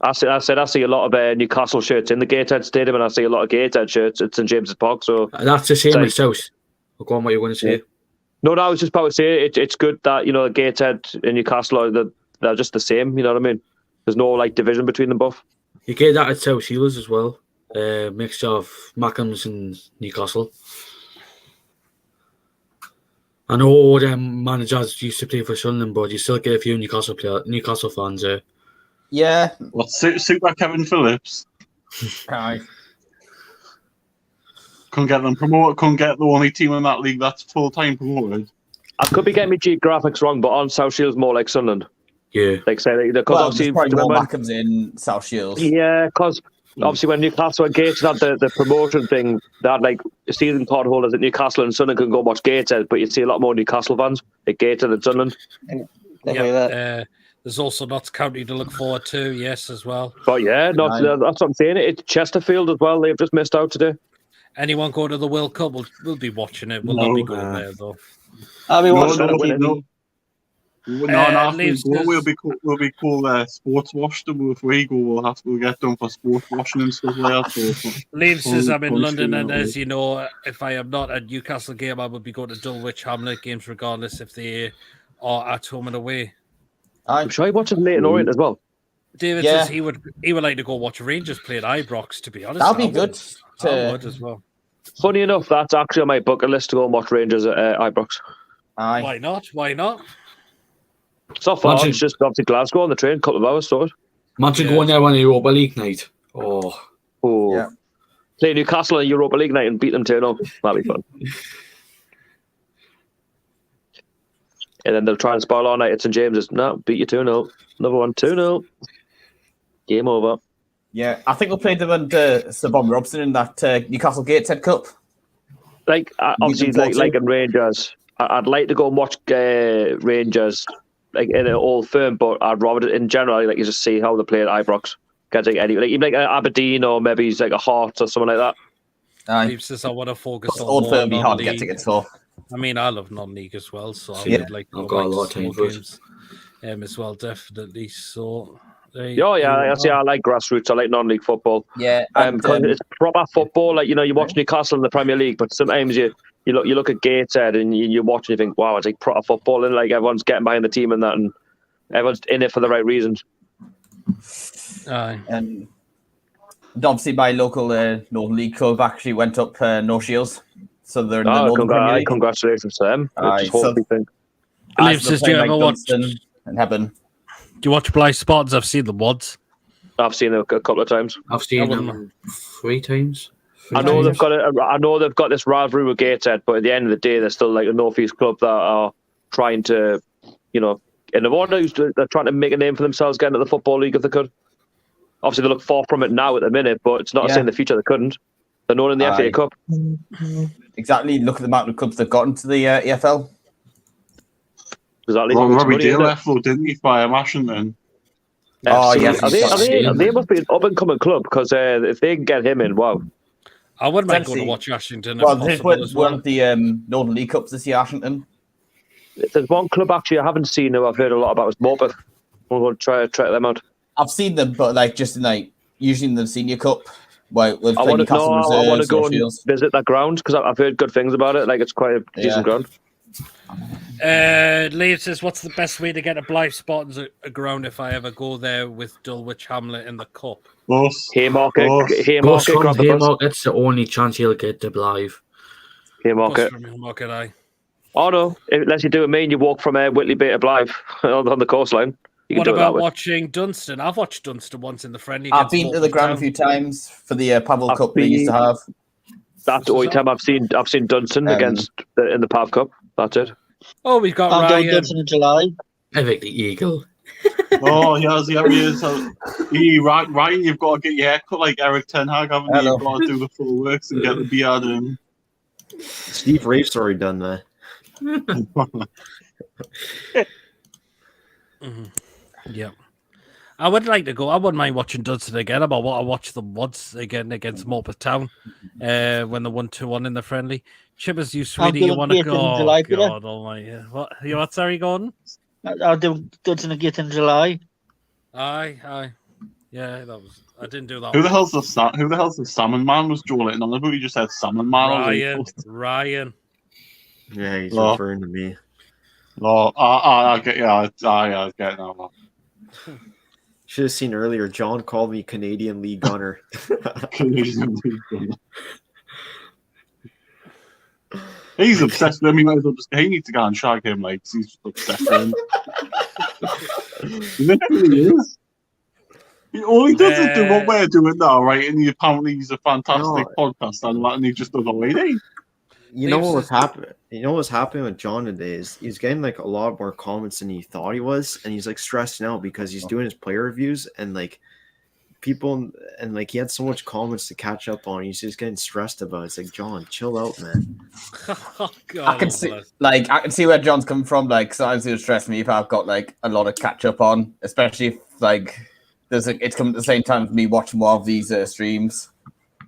I see a lot of Newcastle shirts in the Gateshead Stadium, and I see a lot of Gateshead shirts at St James's Park. So that's the same as South. Go on, what you want to say? No, I was just about to say it's good that Gateshead and Newcastle they're just the same. You know what I mean? There's no like division between them both. You get that at South Shields as well. Mixture of Mackhams and Newcastle. I know them managers used to play for Sunderland, but you still get a few Newcastle fans there. Yeah. What Super Kevin Phillips? Aye. Couldn't get them promoted. Couldn't get the only team in that league that's full time promoted. I could be getting my geographics wrong, but on South Shields more like Sunderland. Yeah. Like say because obviously there's probably more Mackhams in South Shields. Yeah, because obviously when Newcastle and Gateshead had the promotion thing, they had like season card holders at Newcastle and Sunderland can go watch Gateshead, but you'd see a lot more Newcastle fans at Gateshead and Sunderland. There's also Notts County to look forward to, yes, as well. But yeah, that's what I'm saying. It's Chesterfield as well. They've just missed out today. Anyone go to the World Cup, we'll be watching it. We'll not be going there though. I'll be watching No, we'll be called sports washed. If we go, we'll get done for sports washing and stuff like that. So, Liam says I'm in London, and as you know, if I am not at Newcastle game, I would be going to Dulwich Hamlet games, regardless if they are at home and away. I'm sure he watches Leighton Orient as well. David says he would like to go watch Rangers play at Ibrox. To be honest, that'd be good. I would as well. Funny enough, that's actually on my bucket list to go and watch Rangers at Ibrox. Aye. Why not? Why not? It's not far. It's just up to Glasgow on the train, a couple of hours sorted. Imagine going there on a Europa League night. Oh. Yeah. Play Newcastle on a Europa League night and beat them 2-0. That'd be fun. And then they'll try and spoil all night at St James's. No, beat you 2-0. Another one, 2-0. Game over. Yeah, I think we'll play them under Sir Bob Robson in that Newcastle Gateshead Cup. Like, obviously, like in Rangers, I'd like to go and watch Rangers like in an old firm, but I'd rather, in general, like you just see how they play at Ibrox. Get like any, like even like Aberdeen or maybe it's like a Hearts or something like that. Aye. Says I want to focus on old firm. Be hard to get tickets for. I mean, I love non-league as well, so I would like to I've got a lot of time for games as well, definitely. So, I like grassroots. I like non-league football. Yeah, because it's proper football. Like you watch Newcastle in the Premier League, but sometimes you look at Gateshead and you watch and you think, wow, it's like proper football, and like everyone's getting behind the team and that, and everyone's in it for the right reasons. Aye. And obviously, my local Northern League club actually went up North Shields. So they're in the Northern Premier League. Congratulations to them. Liam says, do you ever watch and Heaven? Do you watch Blythe Spartans? I've seen them once. I've seen them a couple of times. I've seen them 3 times. I know they've got this rivalry with Gateshead, but at the end of the day, they're still like a North East club that are trying to, and they're trying to make a name for themselves, getting into the Football League if they could. Obviously, they look far from it now at the minute, but it's not saying in the future they couldn't. They're known in the FA Cup. Exactly. Look at the amount of clubs they've got into the EFL. Exactly. Well, Robbie Deal left, didn't he, by Ashington? Oh, yes. They must be an up-and-coming club, because if they can get him in, wow. I wouldn't mind going to watch Ashington. Well, this was one of the Northern League Cups this year, Ashington. If there's one club, actually, I haven't seen who I've heard a lot about, is Morpeth. I'm going to try them out. I've seen them, but just in usually in the Senior Cup, Well, with I want to Newcastle I want to reserves go or and Shields. visit that ground because I've heard good things about it. Like it's quite a decent ground. Liam says, "What's the best way to get a Blythe spot as a ground if I ever go there with Dulwich Hamlet in the cup?" Haymarket, Bus from grab the bus. Haymarket's the only chance he'll get to Blythe. Haymarket. Bus from Haymarket, aye. Oh no! Unless you do it, and you walk from Whitley Bay to Blythe on the coastline. You can What do it that about way. watching Dunstan? I've watched Dunstan once in the friendly. I've against been to the Morton ground a Town. few times for the Pavel I've Cup they used to been- have. That's the only time I've seen Dunstan against in the Pav Cup. That's it. Oh, we've got I'm doing Ryan. Dunstan in July. I think the Eagle. Oh, he is. Ryan, you've got to get your hair cut like Eric Ten Hag, haven't you? Hello. You've got to do the full works and get the beard in. Steve Rafe's already done that. Yeah. I would like to go. I wouldn't mind watching Dunstan again. I watched them once again against Morpeth Town when they won 2-1 in the friendly. Chippers, you sweetie, you doing want to Gateshead go? in July, Peter. God almighty. What? You what, sorry, Gordon? I'll do Dunstan again in July. Aye. Yeah, I didn't do that. Who the hell's the salmon man? Was Joe Litton on the boot? He just said salmon man. Ryan. Yeah, he's referring to me. Oh, I get I get it now. Should have seen earlier. John called me Canadian League Gunner. He's obsessed with him. He might as well he needs to go and shag him. Like he's obsessed with him. He literally is. All he does is do what we're doing now, right? And apparently he's a fantastic podcaster, and he just does already. You know what was happening? You know what was happening with John today is he's getting like a lot more comments than he thought he was, and he's like stressing out because he's doing his player reviews and like people and like he had so much comments to catch up on. He's just getting stressed about it. It's like, John, chill out, man. Oh, God, I can see where John's coming from. Like sometimes it would stress me if I've got like a lot of catch up on, especially if like it's coming at the same time for me watching more of these streams.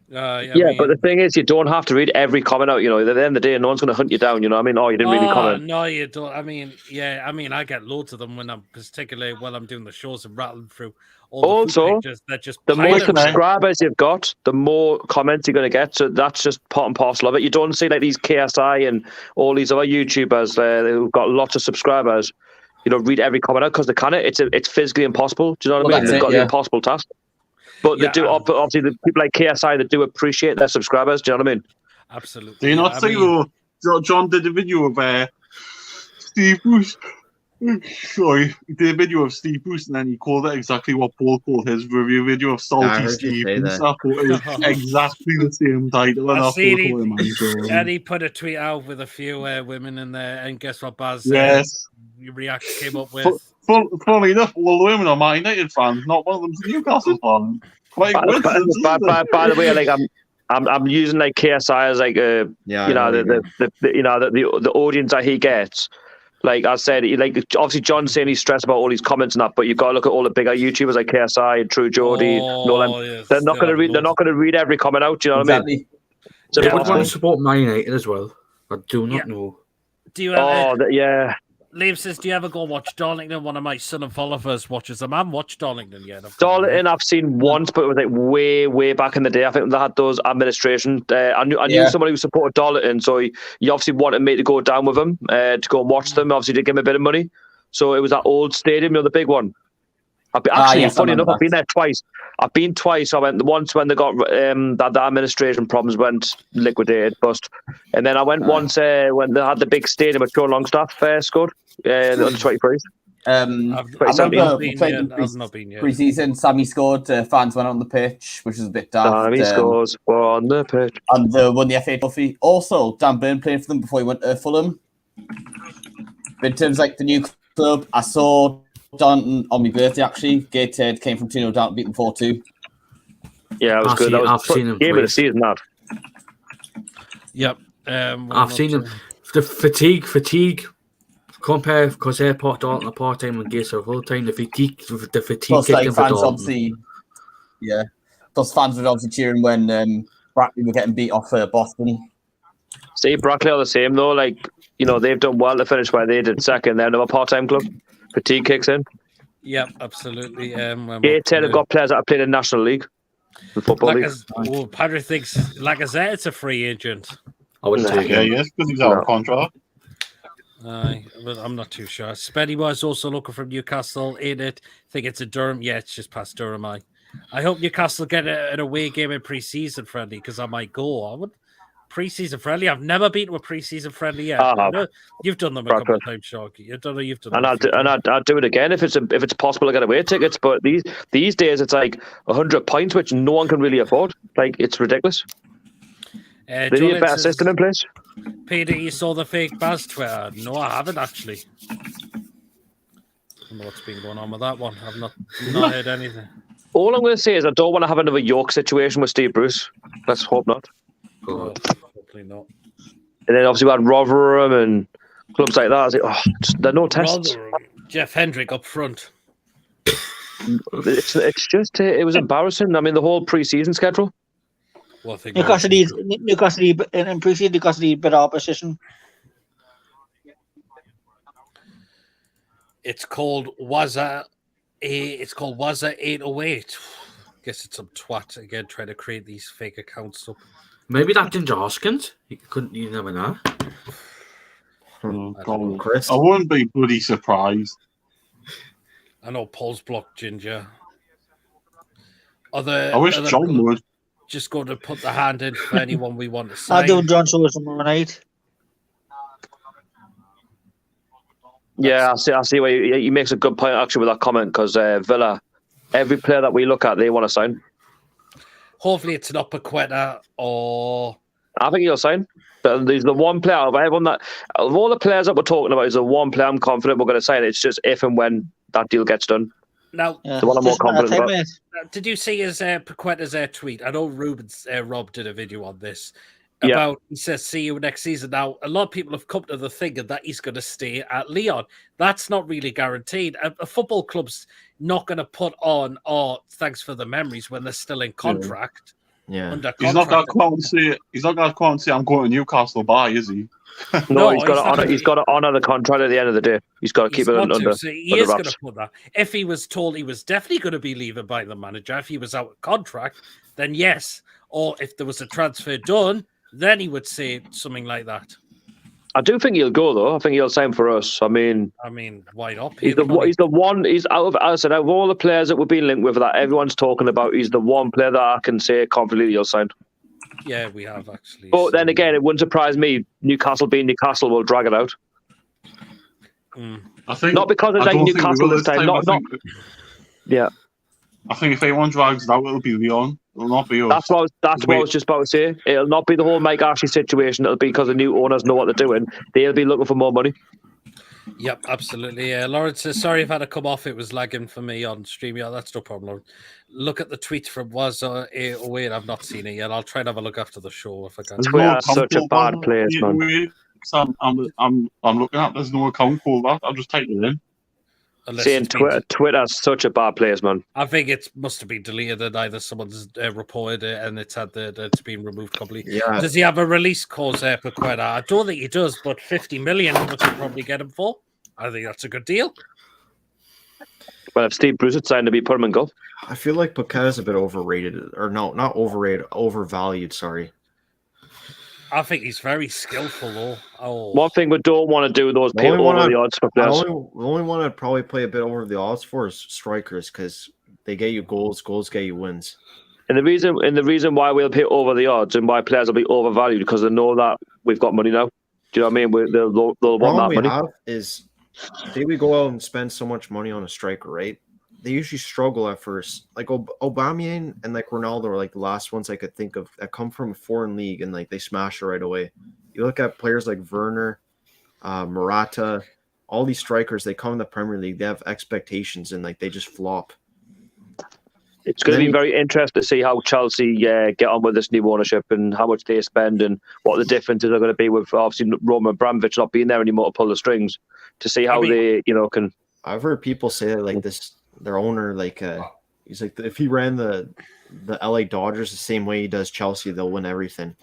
But the thing is, you don't have to read every comment out. You know, at the end of the day, no one's going to hunt you down. You know what I mean? Oh, you didn't really comment. No, you don't. I mean, I get loads of them when I'm particularly while I'm doing the shows and rattling through all the food pictures. That just the more subscribers you've got, the more comments you're going to get. So that's just part and parcel of it. You don't see like these KSI and all these other YouTubers who've got lots of subscribers. You know, read every comment out because they can't. It's physically impossible. Do you know what I mean? They've got the impossible task. But they do, obviously, the people like KSI that do appreciate their subscribers. Do you know what I mean? Absolutely. Do you not see John did a video of Steve Bruce? Sorry, he did a video of Steve Bruce, and then he called it exactly what Paul called his review video of Salty Steve Bruce. I thought it was exactly the same title. And he put a tweet out with a few women in there, and guess what, Baz? Yes. Reaction came up with. Funnily enough, all the women are Man United fans. Not one of them's a Newcastle fan. Quite by the way, like I'm using like KSI as like the audience that he gets. Like I said, like obviously John's saying he's stressed about all these comments and that, but you've got to look at all the bigger YouTubers like KSI and True Geordie. Yes, they're not going to read. They're not going to read every comment out. Do you know what I mean? So I would want to support Man United as well. I do not know. Do you? Liam says, do you ever go watch Darlington? One of my son and followers watches them. I haven't watched Darlington yet. Darlington I've seen once, but it was like way back in the day. I think they had those administration. I knew someone who supported Darlington, so he obviously wanted me to go down with him to go and watch them. Obviously, to give him a bit of money. So it was that old stadium, the big one. Funny enough, I've been there twice. I've been twice. I went once when they got that the administration problems went liquidated, bust, and then I went once when they had the big stadium at Joe Longstaff scored the under 23s. I've not been yet. Pre-season, Sammy scored. Fans went on the pitch, which is a bit daft. Sammy scores on the pitch, and they won the FA Trophy. Also, Dan Burn played for them before he went to Fulham. But in terms of like the new club, I saw John on my birthday actually. Gateshead came from 2-0 down to beat them 4-2. Yeah, it was good. I've seen him game of the season. That. Yep. I've seen him. The fatigue. Compare because they're part time and Gateshead full time. The fatigue. Plus, like fans obviously, plus fans were obviously cheering when Brackley were getting beat off Boston. See, Brackley are the same though. Like they've done well to finish where they did second. They're another part-time club. Fatigue kicks in. Yep, absolutely. Gateshead have got players that have played in National League. The Football League. Padre thinks Lacazette it's a free agent. I wouldn't take Yeah, him. yes, because he's out of contract. But I'm not too sure. Spenny was also looking from Newcastle in it. Think it's a Durham. Yeah, it's just past Durham. I hope Newcastle get an away game in pre-season friendly because I might go. I would pre-season friendly. I've never been to a pre-season friendly yet. You've done them a couple of times, Sharky. You've done them. And I'll do it again if it's possible to get away tickets. But these days it's like 100 points, which no one can really afford. Like it's ridiculous. They need a better system in place. Peter, you saw the fake Baz Twitter? No, I haven't actually. I don't know what's been going on with that one. I've not heard anything. All I'm going to say is I don't want to have another York situation with Steve Bruce. Let's hope not. Hopefully not. And then obviously we had Rotherham and clubs like that. I was like, there are no tests. Jeff Hendrick up front. It's just it was embarrassing. I mean, the whole pre-season schedule. Newcastle need in pre-season. Newcastle need better opposition. It's called Waza 808. Guess it's some twat again trying to create these fake accounts up. Maybe that Ginger Hoskins. You never know. Chris, I wouldn't be bloody surprised. I know Paul's blocked Ginger. I wish John would. Just going to put the hand in for anyone we want to sign. I'll do John shows tomorrow night. Yeah, I see where he makes a good point actually with that comment because Villa, every player that we look at, they want to sign. Hopefully, it's not Paqueta or. I think he'll sign. But he's the one player of all the players that we're talking about, is the one player I'm confident we're going to sign. It's just if and when that deal gets done. Now, the one I'm more confident about. Did you see his Paqueta's tweet? I know Rob did a video on this. About he says, "See you next season." Now, a lot of people have come to the thinking that he's going to stay at Lyon. That's not really guaranteed. A football club's not going to put on, thanks for the memories when they're still in contract. Yeah, under contract. He's not going to come out and say, "I'm going to Newcastle." Bye, is he? No, he's got to honour the contract at the end of the day. He's got to keep it under. So he is going to put that. If he was told he was definitely going to be leaving by the manager, if he was out of contract, then yes. Or if there was a transfer done, then he would say something like that. I do think he'll go though. I think he'll sign for us. I mean, why not? He's the one. He's out of all the players that we've been linked with that everyone's talking about. He's the one player that I can say confidently he'll sign. Yeah, we have actually. But then again, it wouldn't surprise me. Newcastle being Newcastle will drag it out. I think not because it's like Newcastle this time. Yeah. I think if anyone drags it out, it'll be Lyon. It'll not be us. That's what I was just about to say. It'll not be the whole Mike Ashley situation. It'll be because the new owners know what they're doing. They'll be looking for more money. Yep, absolutely. Lawrence says, sorry if I had to come off. It was lagging for me on stream. Yeah, that's no problem, Lawrence. Look at the tweet from Waza 808. I've not seen it yet. I'll try and have a look after the show if I can. Twitter's such a bad place, man. I'm looking at there's no account for that. I'll just type it in. Saying Twitter's such a bad place, man. I think it must have been deleted and either someone's reported it and it's been removed completely. Yeah. Does he have a release clause there for Paqueta? I don't think he does, but 50 million, how much will probably get him for? I think that's a good deal. Well, if Steve Bruce had signed to be put him in goal. I feel like Paqueta's a bit overrated, or no, not overrated, overvalued. Sorry. I think he's very skillful, though. One thing we don't want to do those people over the odds for players. The only one I'd probably play a bit over the odds for is strikers because they get you goals, goals get you wins. And the reason why we'll pay over the odds and why players will be overvalued because they know that we've got money now. Do you know what I mean? They'll want that money. Have is say we go out and spend so much money on a striker, right? They usually struggle at first. Like Aubameyang and like Ronaldo are like the last ones I could think of that come from a foreign league and like they smash it right away. You look at players like Werner, Morata, all these strikers, they come in the Premier League, they have expectations and like they just flop. It's going to be very interesting to see how Chelsea get on with this new ownership and how much they spend and what the differences are going to be with obviously Roman Abramovich not being there anymore to pull the strings to see how they can. I've heard people say that like their owner he's like if he ran the LA Dodgers the same way he does Chelsea, they'll win everything.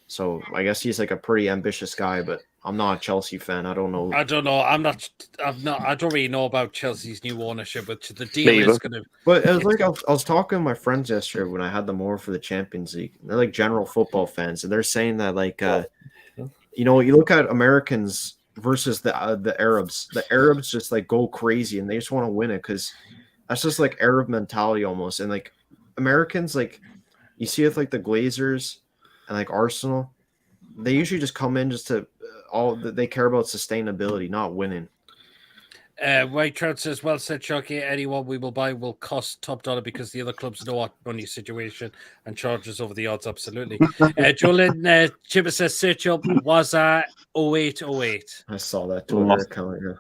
So I guess he's like a pretty ambitious guy, but I'm not a Chelsea fan. I don't know. I don't know. I'm not. I don't really know about Chelsea's new ownership, but the deal is going to. But it was like I was talking to my friends yesterday when I had them over for the Champions League. They're like general football fans, and they're saying that like, you know, you look at Americans versus the Arabs. The Arabs just like go crazy and they just want to win it because that's just like Arab mentality almost. And like Americans, like you see with like the Glazers and like Arsenal, they usually just come in just to they care about sustainability, not winning. White Trout says, well said, Chucky. Anyone we will buy will cost top dollar because the other clubs know what money situation and charges over the odds. Absolutely. Jolyn Chipper says, search up was 0808. I saw that Twitter account. Yeah.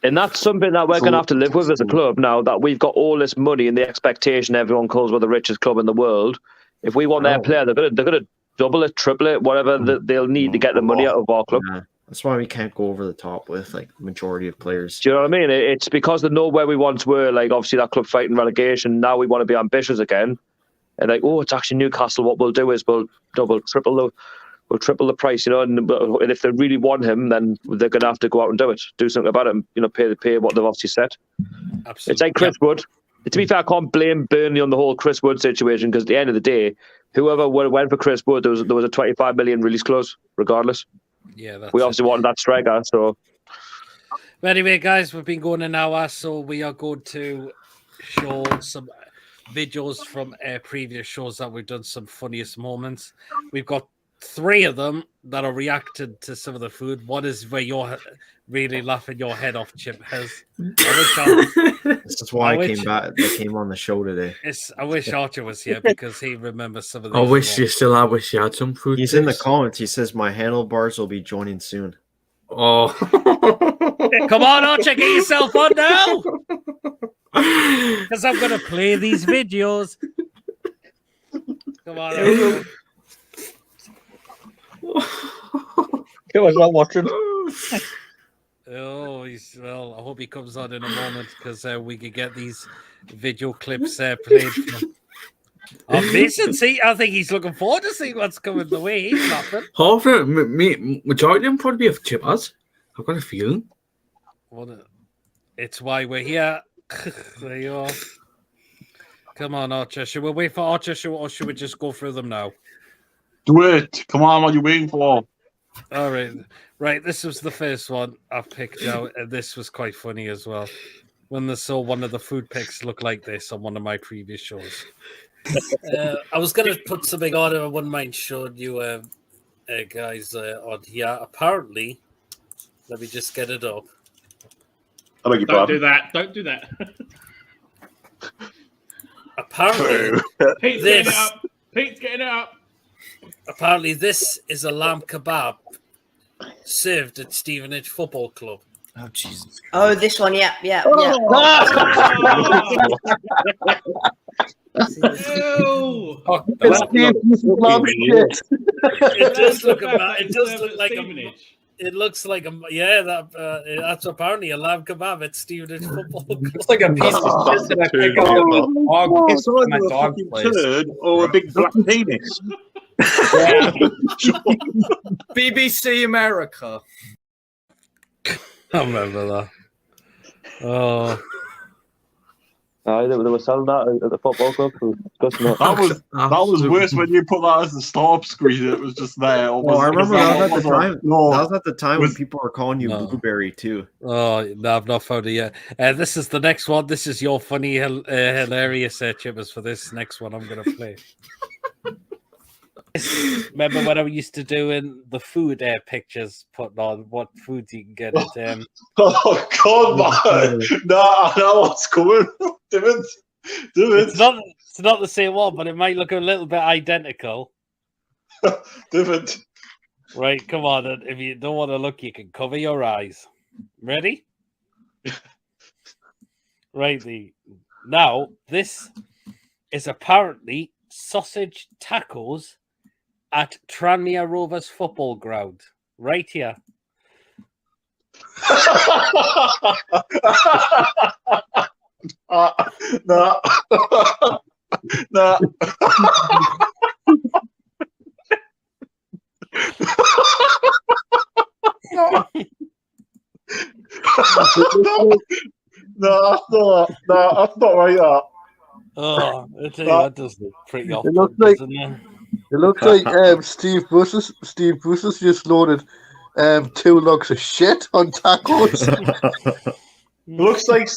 And that's something that we're going to have to live with as a club now that we've got all this money and the expectation everyone calls we're the richest club in the world. If we want their player, they're going to double it, triple it, whatever they'll need to get the money out of our club. Yeah. That's why we can't go over the top with like the majority of players. Do you know what I mean? It's because they know where we once were, like obviously that club fighting relegation. Now we want to be ambitious again. And like, oh, it's actually Newcastle. What we'll do is we'll triple the price, you know, and if they really want him, then they're gonna have to go out and do something about it, you know, pay what they've obviously said. Absolutely. It's like Chris Wood. To be fair, I can't blame Burnley on the whole Chris Wood situation because at the end of the day, whoever went for Chris Wood, there was a 25 million release clause, regardless. Yeah, we obviously wanted that striker. So, but anyway, guys, we've been going an hour, so we are going to show some videos from previous shows that we've done, some funniest moments. We've got 3 of them that are reacted to some of the food. One is where you're really laughing your head off, Chip. This is why I came back. They came on the show today. I wish Archer was here because he remembers some of these. I wish you had some food. He's in the comments. He says my handlebars will be joining soon. Oh, come on, Archer, get yourself on now. Because I'm gonna play these videos. Come on, Archer. He was not watching. Oh, well, I hope he comes on in a moment because we could get these video clips played. Mason, see, I think he's looking forward to seeing what's coming the way. He's laughing. Half of it, majority of them probably have chippers. I've got a feeling. It's why we're here. There you are. Come on, Archer. Should we wait for Archer or should we just go through them now? Do it. Come on, what are you waiting for? All right. Right, this was the first one I picked out, and this was quite funny as well. When they saw one of the food pics look like this on one of my previous shows. I was going to put something on and I wouldn't mind showing you guys on here. Apparently, let me just get it up. Don't do that. Don't do that. Apparently, Pete's getting it up. Pete's getting it up. Apparently, this is a lamb kebab served at Stevenage Football Club. Oh, Jesus. Oh, this one, yeah. Ew. It does look about. It does look like a. It looks like a. Yeah, that's apparently a lamb kebab at Stevenage Football Club. It's like a piece of shit that I pick up at my dog place. Turd or a big black penis. Yeah. BBC America. I remember that. Oh. They were selling that at the football club. That was worse when you put that as the stop screen. It was just there. Oh, I remember that was at the time. No, that was at the time when people were calling you Blueberry too. Oh, no, I've not found it yet. This is the next one. This is your funny, hilarious chippers for this next one I'm going to play. Remember when I used to do in the food pictures, putting on what foods you can get at Oh God, man! No, I know what's coming. Do it. It's not the same one, but it might look a little bit identical. Do it. Right, come on. If you don't want to look, you can cover your eyes. Ready? Right. Now this is apparently sausage tacos at Tranmere Rovers football ground, right here. No. No, that's not right. That. Oh, I tell you, that does look pretty off. It looks like Steve Bruce's just loaded 2 logs of shit on tacos. looks like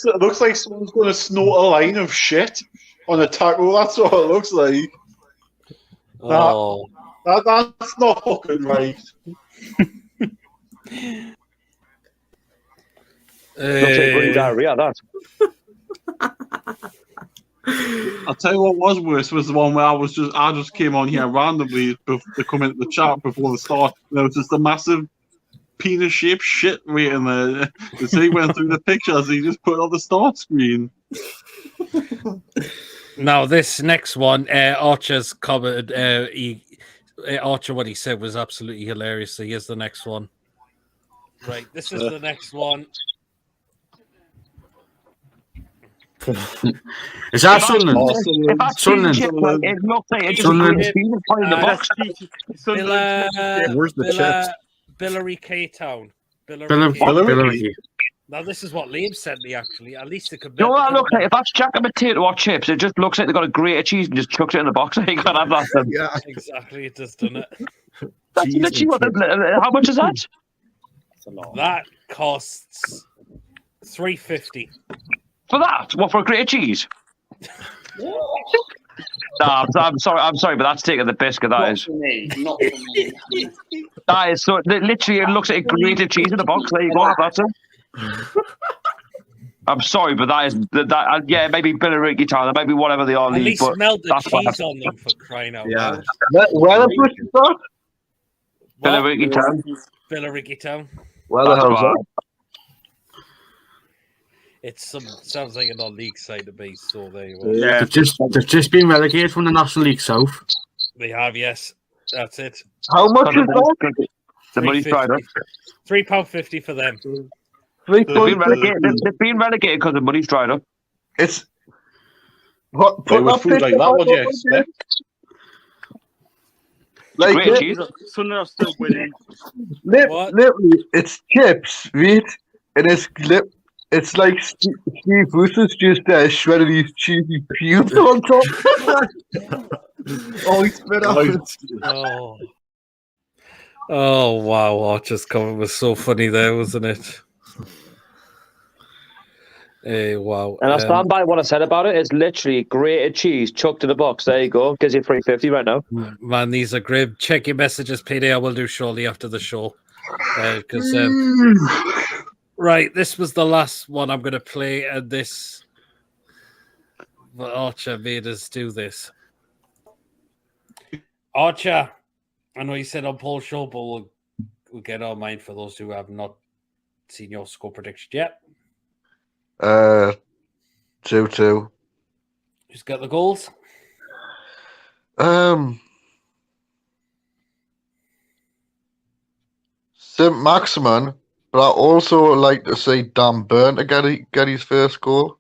someone's going to snort a line of shit on a taco. That's what it looks like. Oh, that's not fucking right. Looks like bloody diarrhea, that. I'll tell you what was worse was the one where I just came on here randomly to come into the chat before the start. There was just a massive penis-shaped shit right in there. So he went through the pictures. He just put it on the start screen. Now this next one, Archer's commented. Archer, what he said was absolutely hilarious. So here's the next one. Right, this is the next one. Is that Sunderland? If that's Sunderland. it looks like it's Sunderland. in the box. Where's the chips? Billary K-Town. Billary. Now this is what Liam sent me actually. At least it could. You know what that looks like? If that's jack and potato or chips, it just looks like they got a grated cheese and just chucks it in the box. You can't have that. Yeah, Exactly, it does, doesn't it? That's literally what. How much is that? That costs $3.50. For that? What, for a grated cheese? No, I'm sorry, but that's taking the biscuit. That is. Not for me. That is so. Literally, it looks like a grated cheese in the box. There you go. That's it. I'm sorry, but that is that. Yeah, maybe Billericay Town, maybe whatever they are. At least but melt the that's cheese on them for crying out loud. where the British are? Billericay Town. Billericay Town. Where the hell's that? It's sounds like a non-league side to me. So there you go. Yeah. They've just been relegated from the National League South. They have, yes. That's it. How much is that? The money's dried up. £3.50 for them. They've been relegated because the money's dried up. It's what? But with food like that, what do you expect? Like Sunderland are still winning. literally, it's chips, right? And it's like Steve Bruce's just shredded these cheesy pubes on top. Oh, he spit out. Oh wow! Archer's comment was so funny there, wasn't it? Wow! And I stand by what I said about it. It's literally grated cheese chucked in the box. There you go. Gives you $3.50 right now. Man, these are great. Check your messages, PD. I will do shortly after the show. Because right, this was the last one I'm going to play, and this. But Archer made us do this. Archer, I know you said on Paul's show, but we'll get our mind for those who have not seen your score prediction yet. 2-2. Who's got the goals? St. Maximin, but I also like to see Dan Burn to get his first goal.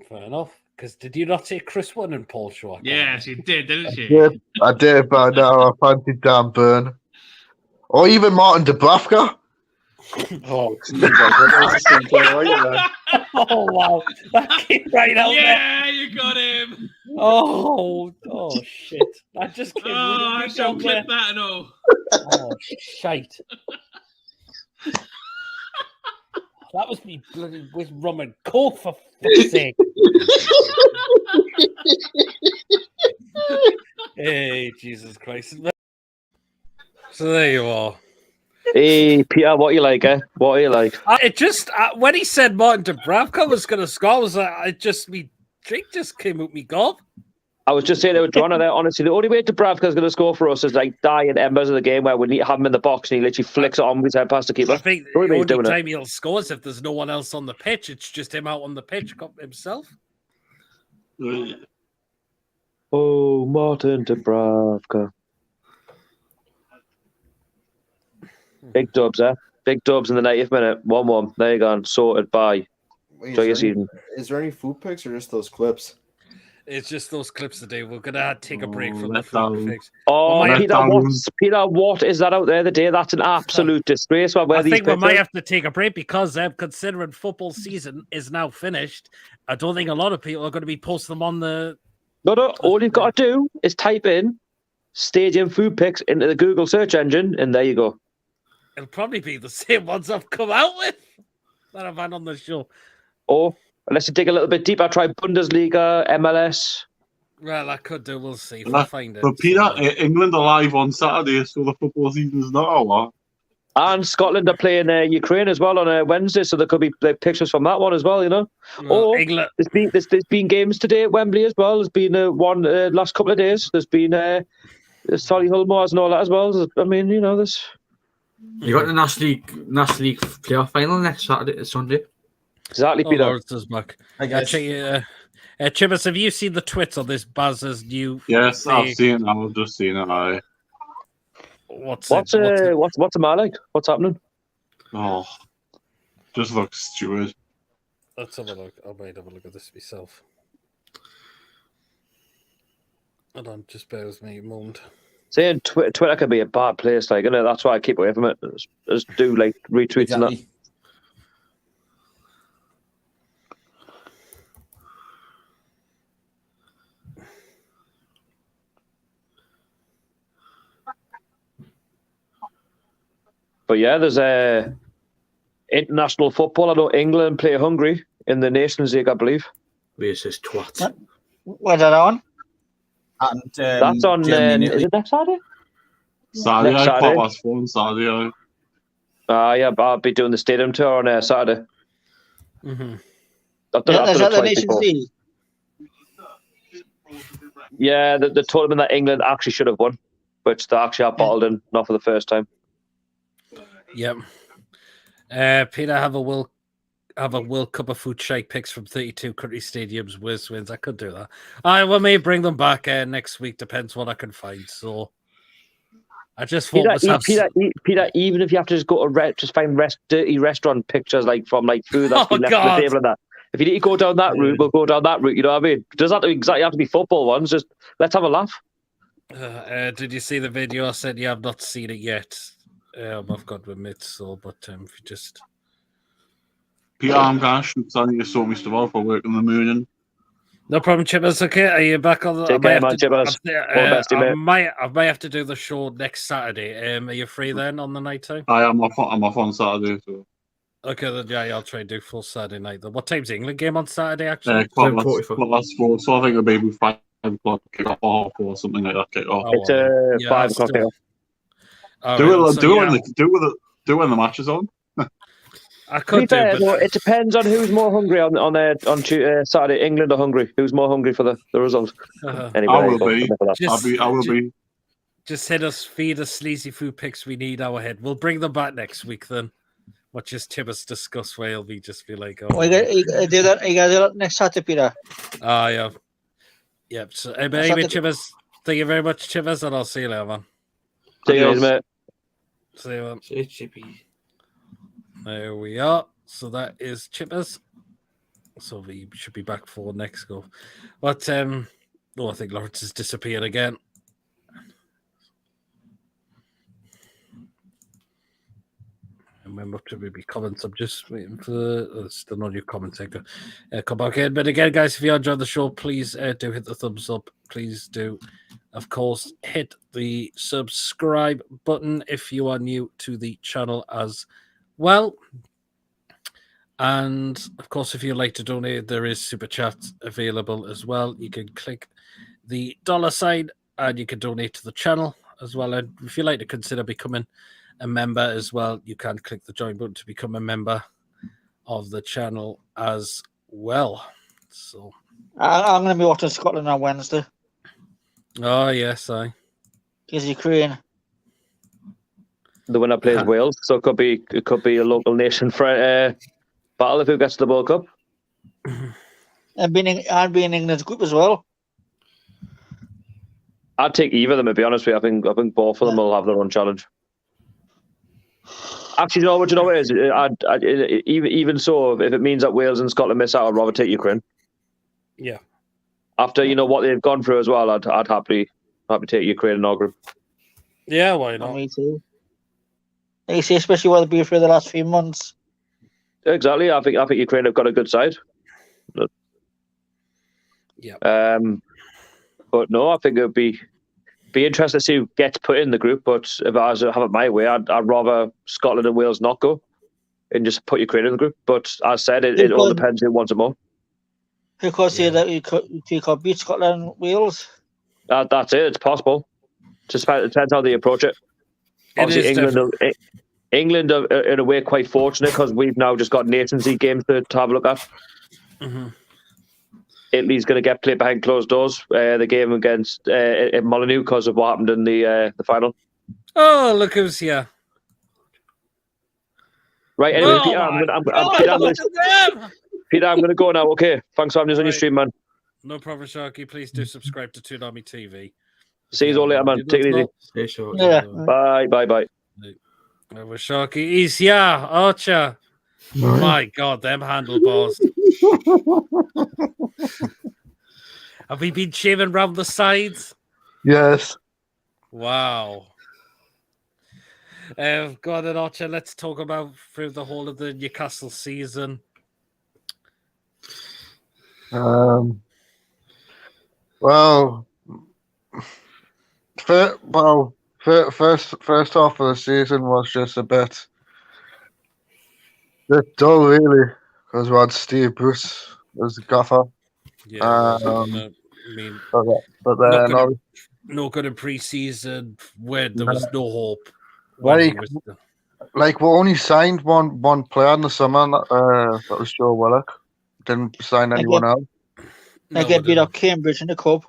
Fair enough. Because did you not say Chris won in Paul's show? Yes, you did, didn't you? I did, but now I fancy Dan Burn. Or even Martin Dubravka. Oh, oh wow, that came right out. Yeah, you got him. Oh shit! That just came. I shall clip that and all. Oh shite! That was me bloody with rum and coke for fuck's sake. Hey, Jesus Christ! So there you are. Hey, Peter, what you like, eh? What are you like? It just when he said Martin Dubravka was going to score, I was like, me drink just came out me gob. I was just saying, John, there. Honestly, the only way Dubravka's going to score for us is like dying embers of the game where we need to have him in the box and he literally flicks it on with his head past the keeper. I think the only time he'll score is if there's no one else on the pitch. It's just him out on the pitch himself. Oh, Martin Dubravka. Big dubs, eh? Big dubs in the 90th minute. 1-1. There you go. Sorted. Bye. Wait, Enjoy your season. Is there any food pics or just those clips? It's just those clips today. We're gonna take a break from the let down. fix. Oh, We might have Peter, what is that out there today? That's an absolute disgrace. I think we might have to take a break because considering football season is now finished, I don't think a lot of people are going to be posting them on the. No, all you've got to do is type in stadium food pics into the Google search engine, and there you go. It'll probably be the same ones I've come out with that I've had on the show. Or unless you dig a little bit deeper, try Bundesliga, MLS. Well, I could do. We'll see if I find it. But Peter, England are live on Saturday, so the football season's not over. And Scotland are playing Ukraine as well on Wednesday, so there could be pictures from that one as well, you know. Well, England. There's been games today at Wembley as well. There's been one last couple of days. There's been Solihull Moors and all that as well. I mean, you know, there's. You got the National League playoff final next Sunday. Exactly, Oh, Peter. Lawrence is back. Hi, guys. Chibbers, have you seen the tweets on this Baz's new? Yes, I've seen it. I've just seen it. What's the matter like? What's happening? Oh, just looks stupid. Let's have a look. I might have a look at this myself. Hold on, just bear with me a moment. Saying Twitter can be a bad place, like, you know, that's why I keep away from it. Just do like retweets and that. But yeah, there's international football. I know England play Hungary in the Nations League, I believe. Versus twat. Where's that on? And, that's on. Is it next Saturday? Saturday, Next I Saturday. past phone Saturday. Yeah, I'll be doing the stadium tour on Saturday. Mm-hmm. I've done Is that the twice Nations before. League? Yeah, the tournament that England actually should have won, which they actually have bottled in, not for the first time. Yep. Peter, have a World Cup of food shake picks from 32 country stadiums. Worst wins. I could do that. We may bring them back next week. Depends what I can find. So I just thought Peter, even if you have to just go to just find dirty restaurant pictures like from like food that's been left on the table and that. If you need to go down that route, we'll go down that route. You know what I mean? It doesn't exactly have to be football ones. Just let's have a laugh. Did you see the video? I said you have not seen it yet. I've got to admit so, but if you just Peter, I'm going to shoot something to sort me stuff out for work in the morning. no problem, Chibbers. Okay, are you back on the? Take care, man, Chibbers. I might have to do the show next Saturday. Are you free then on the night time? I'm off on Saturday. So. Okay, then yeah, I'll try and do full Saturday night. Then what time's the England game on Saturday? Actually, 4:45. So I think it'll be 5 o'clock kick off or something like that. Kick off. It's 5 o'clock. Do it when the match is on. I could do, but it depends on who's more hungry on Saturday. England or Hungary? Who's more hungry for the result? Anyway, I will be. Just feed us sleazy food picks we need our head. We'll bring them back next week then. Watch us Tibbers discuss where he'll just be like, you gotta do that next Saturday, Peter. Yeah. Yep. So anyway, Tibbers, thank you very much, Tibbers, and I'll see you later, man. See you guys, mate. See you, man. See you, Chippy. There we are. So that is Chippers. So we should be back for next go. But I think Lawrence has disappeared again. And remember to maybe comments. I'm just waiting for still not your comment sector. Come back in. But again, guys, if you enjoyed the show, please do hit the thumbs up. Please do, of course, hit the subscribe button if you are new to the channel as well. And of course, if you'd like to donate, there is super chat available as well. You can click the $sign and you can donate to the channel as well. And if you'd like to consider becoming a member as well, you can click the join button to become a member of the channel as well. So I'm going to be watching Scotland on Wednesday. Oh yes, Is Ukraine. The winner plays Wales, so it could be a local nation for battle if who gets the World Cup. And be in England's group as well. I'd take either of them, to be honest with you. I think both of them will have their own challenge. Actually, you know what it is? Even so, if it means that Wales and Scotland miss out, I'd rather take Ukraine. Yeah. After what they've gone through as well, I'd happily take Ukraine and our group. Yeah, why not? Me too. Like you say, especially what they've been through the last few months. Exactly. I think Ukraine have got a good side. Yeah. But no, I think it would be interesting to see who gets put in the group. But if I was to have it my way, I'd rather Scotland and Wales not go and just put Ukraine in the group. But as I said, it all depends who wants it more. Who could say that you could beat Scotland and Wales? That's it. It's possible. Just depends how they approach it. Obviously, England are in a way quite fortunate because we've now just got Nations League games to have a look at. Mm-hmm. Italy's going to get played behind closed doors. The game against Molyneux because of what happened in the final. Oh, look who's here! Right. Anyway, Peter, I'm going to go now. Okay. Thanks for having us on your stream, man. No problem, Sharky. Please do subscribe to Toon Army TV. See you all later, man. Take it easy. Yeah. Bye. With Sharky. He's Archer. My God, them handlebars. Have we been shaving round the sides? Yes. Wow. Go on then, Archer. Let's talk about through the whole of the Newcastle season. Well, first half of the season was just a bit dull, really, because we had Steve Bruce as the gaffer. Yeah, but then no good in pre-season where there was no hope. We only signed one player in the summer. That was Joe Willock. Didn't sign anyone else. They get beat up Cambridge in the cup.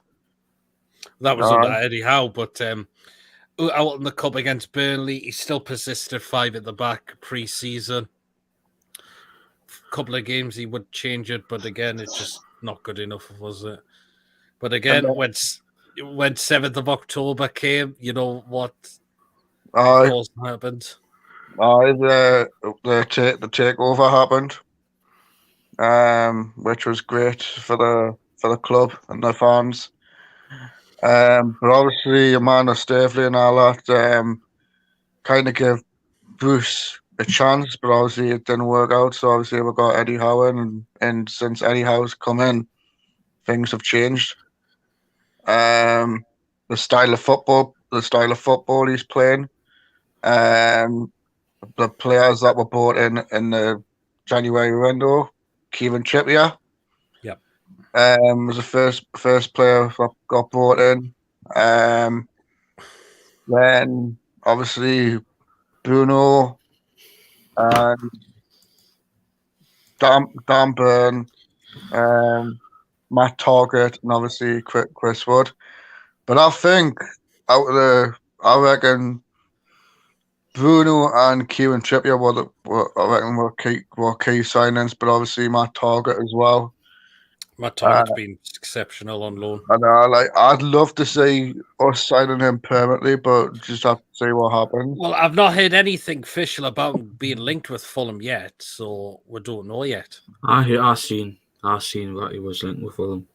That was under Eddie Howe, but out in the cup against Burnley, he still persisted 5 at the back pre-season. Couple of games he would change it, but again, it's just not good enough, was it? But again, when 7th of October came, you know what happened? The takeover happened, which was great for the club and the fans. But obviously, Amanda Staveley and all that kind of gave Bruce a chance, but obviously it didn't work out. So obviously we got Eddie Howe in, and since Eddie Howe's come in, things have changed. The style of football he's playing, the players that were bought in the January window, Kieran Trippier. Yep. Was the first player that got brought in. Then obviously Bruno and Dan Burn, Matt Target, and obviously Chris Wood. But I think I reckon Bruno and Kieran Trippier were key signings, but obviously Matt Target as well. Matt Target's been exceptional on loan. And I'd love to see us signing him permanently, but just have to see what happens. Well, I've not heard anything official about him being linked with Fulham yet, so we don't know yet. I seen that he was linked with Fulham.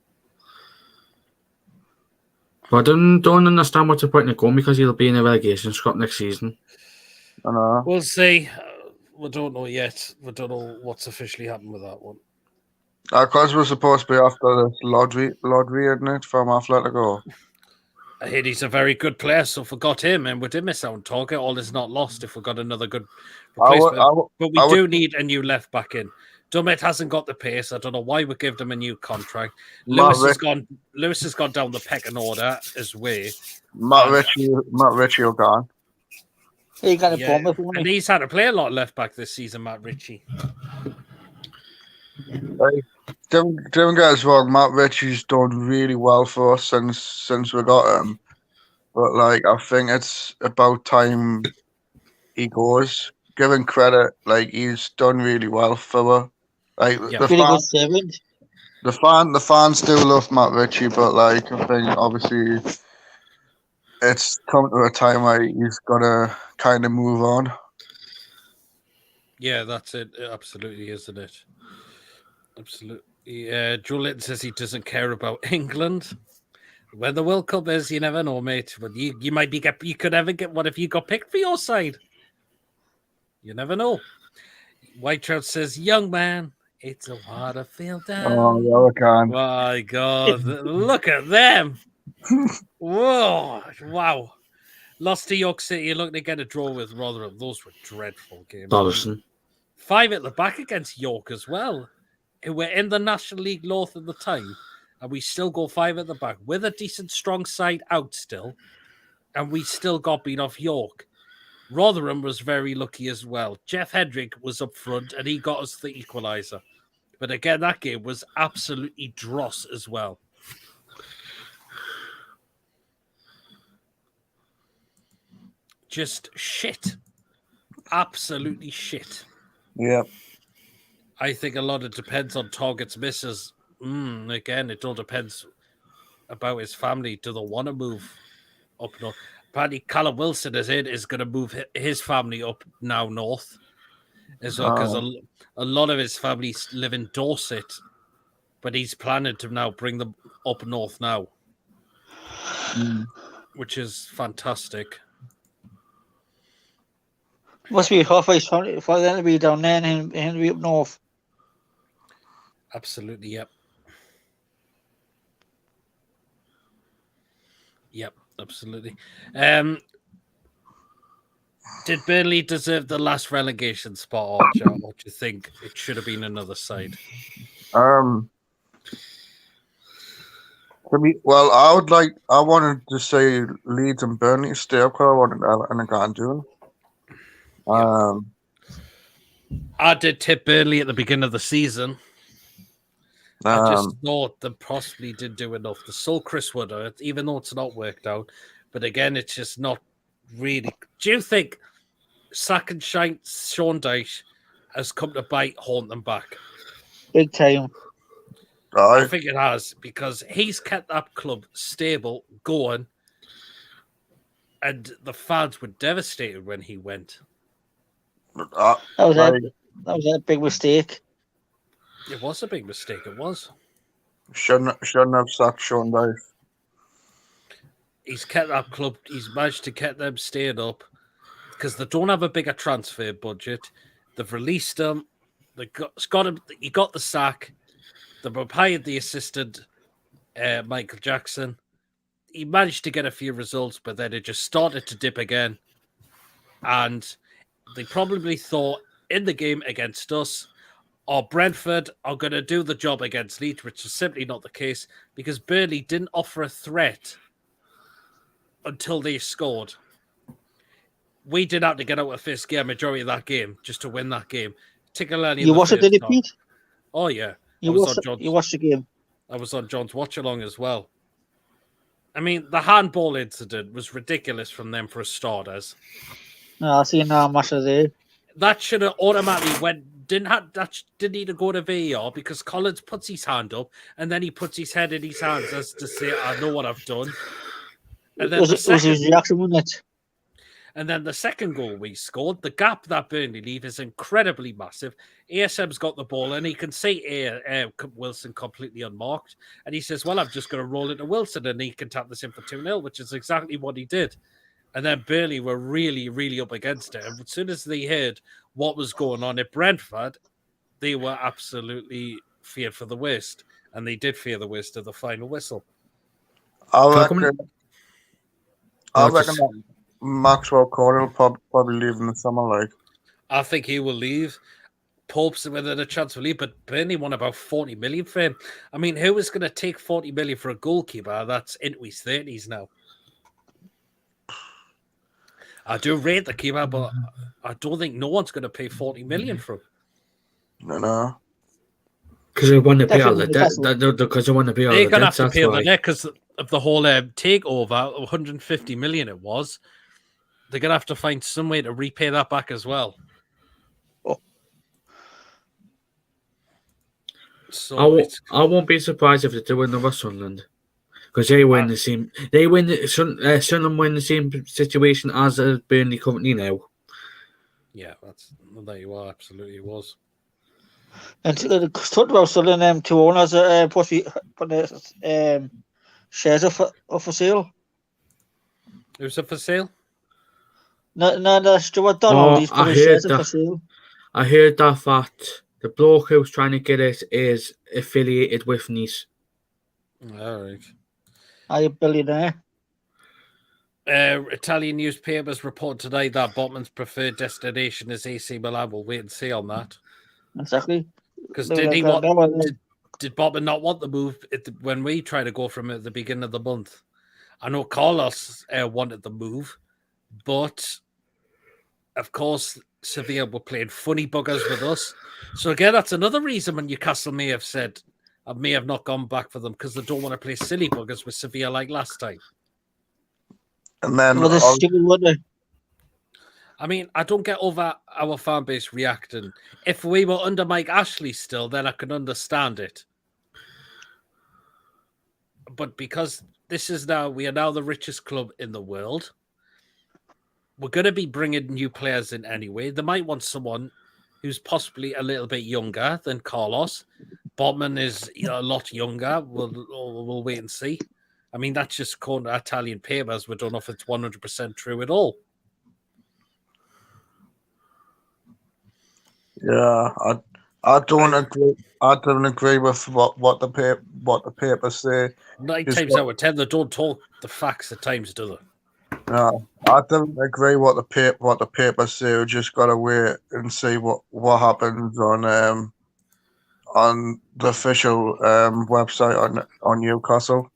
But I don't understand what's the point in going because he'll be in a relegation scrap next season. I know. We'll see. We don't know yet. We don't know what's officially happened with that one. Because we're supposed to be after this lottery, isn't it, from Atletico? I heard he's a very good player, so if we got him and we did miss out on Target, all is not lost if we got another good replacement. But we do need a new left back in. Dummett hasn't got the pace. I don't know why we gave him a new contract. Lewis has gone down the pecking order his way. Matt Ritchie will gone. He got a bomb, and he's had to play a lot left back this season, Matt Ritchie. Don't get us wrong, Matt Ritchie's done really well for us since we got him. But I think it's about time he goes. Give him credit, he's done really well for us. The fans do love Matt Ritchie, but I think obviously it's come to a time where he's gotta kind of move on. Yeah, that's it. Absolutely, isn't it? Absolutely. Yeah, Julian says he doesn't care about England. When the World Cup is, you never know, mate. But you might be you could ever get one if you got picked for your side. You never know. White Trout says, "Young man, it's a water field down." Oh, yeah, I can. My God, look at them! Whoa, wow! Lost to York City. You're looking to get a draw with Rotherham. Those were dreadful games. Bollison. 5 at the back against York as well. We're in the National League North at the time, and we still go 5 at the back with a decent, strong side out still, and we still got beat off York. Rotherham was very lucky as well. Jeff Hendrick was up front, and he got us the equaliser. But again, that game was absolutely dross as well. Just shit. Absolutely shit. Yeah. I think a lot of it depends on targets, misses. Again, it all depends about his family. Do they want to move up north? Apparently, Callum Wilson is going to move his family up now north as well, because a lot of his family live in Dorset, but he's planning to now bring them up north now, which is fantastic. Must be halfway for them to be down there and him to be up north. Absolutely, yep. Yep, absolutely. Did Burnley deserve the last relegation spot, Archer? Or do you think it should have been another side? I wanted to say Leeds and Burnley stay up because I wanted Everton and can't do it. I did tip Burnley at the beginning of the season. I just thought they possibly did do enough. The sold Chris Wood, even though it's not worked out. But again, it's just not really. Do you think sacking Sean Dyche has come to haunt them back? Big time. I think it has, because he's kept that club stable, going, and the fans were devastated when he went. That was a big mistake. It was a big mistake. It was. Shouldn't have sacked Sean Dyche. He's kept that club. He's managed to get them staying up because they don't have a bigger transfer budget. They've released him. He got the sack. They've hired the assistant, Michael Jackson. He managed to get a few results, but then it just started to dip again. And they probably thought in the game against us, or Brentford are going to do the job against Leeds, which is simply not the case, because Burnley didn't offer a threat until they scored. We did have to get out of first gear majority of that game just to win that game. Particularly you watched it, did it, Pete? Oh, yeah. You watched the game. I was on John's watch along as well. I mean, the handball incident was ridiculous from them for starters. No, I seen that match of the day. That should have automatically didn't need to go to VAR, because Collins puts his hand up and then he puts his head in his hands as to say, "I know what I've done." And then was his reaction, wasn't it? And then the second goal we scored, the gap that Burnley leave is incredibly massive. ASM's got the ball and he can see Wilson completely unmarked. And he says, "Well, I'm just going to roll into Wilson and he can tap this in for 2-0, which is exactly what he did. And then Burnley were really, really up against it. And as soon as they heard what was going on at Brentford, they were absolutely feared for the worst. And they did fear the worst of the final whistle. I reckon that Maxwell Corey will probably leave in the summer. I think he will leave. Pope's within a chance to leave, but Burnley won about 40 million for him. I mean, who is going to take 40 million for a goalkeeper that's into his 30s now? I do rate the keeper, but I don't think no one's going to pay 40 million for him. No. Because they want to pay all the debt. Because they want to pay all the debt. They're going to have to pay all the debt because of the whole takeover, 150 million it was. They're going to have to find some way to repay that back as well. So I won't be surprised if they do another Sunderland, because they win the same. They win. Sunderland win the same situation as Burnley currently now. Yeah, there you are. Absolutely, it was. And talked about selling two owners, possibly putting shares up for sale. Who's up for sale? No, Stuart Donald. He's putting shares up for sale. I heard that the bloke who's trying to get it is affiliated with Nice. All right. Are you a billionaire? Italian newspapers report today that Botman's preferred destination is AC Milan. We'll wait and see on that. Exactly. Because did Botman not want the move when we tried to go from at the beginning of the month? I know Carlos wanted the move, but of course Sevilla were playing funny buggers with us. So again, that's another reason when Newcastle may have said I may have not gone back for them because they don't want to play silly buggers with Sevilla like last time. And then I mean, I don't get over our fan base reacting. If we were under Mike Ashley still, then I can understand it. But because we are now the richest club in the world, we're going to be bringing new players in anyway. They might want someone who's possibly a little bit younger than Carlos. Botman is a lot younger. We'll wait and see. I mean, that's just according to Italian papers. We don't know if it's 100% true at all. Yeah, I don't agree. I don't agree with what the papers say. 9 times out of 10, they don't talk the facts at times, do they? No, I don't agree what the papers say. We just gotta wait and see what happens on the official website on Newcastle,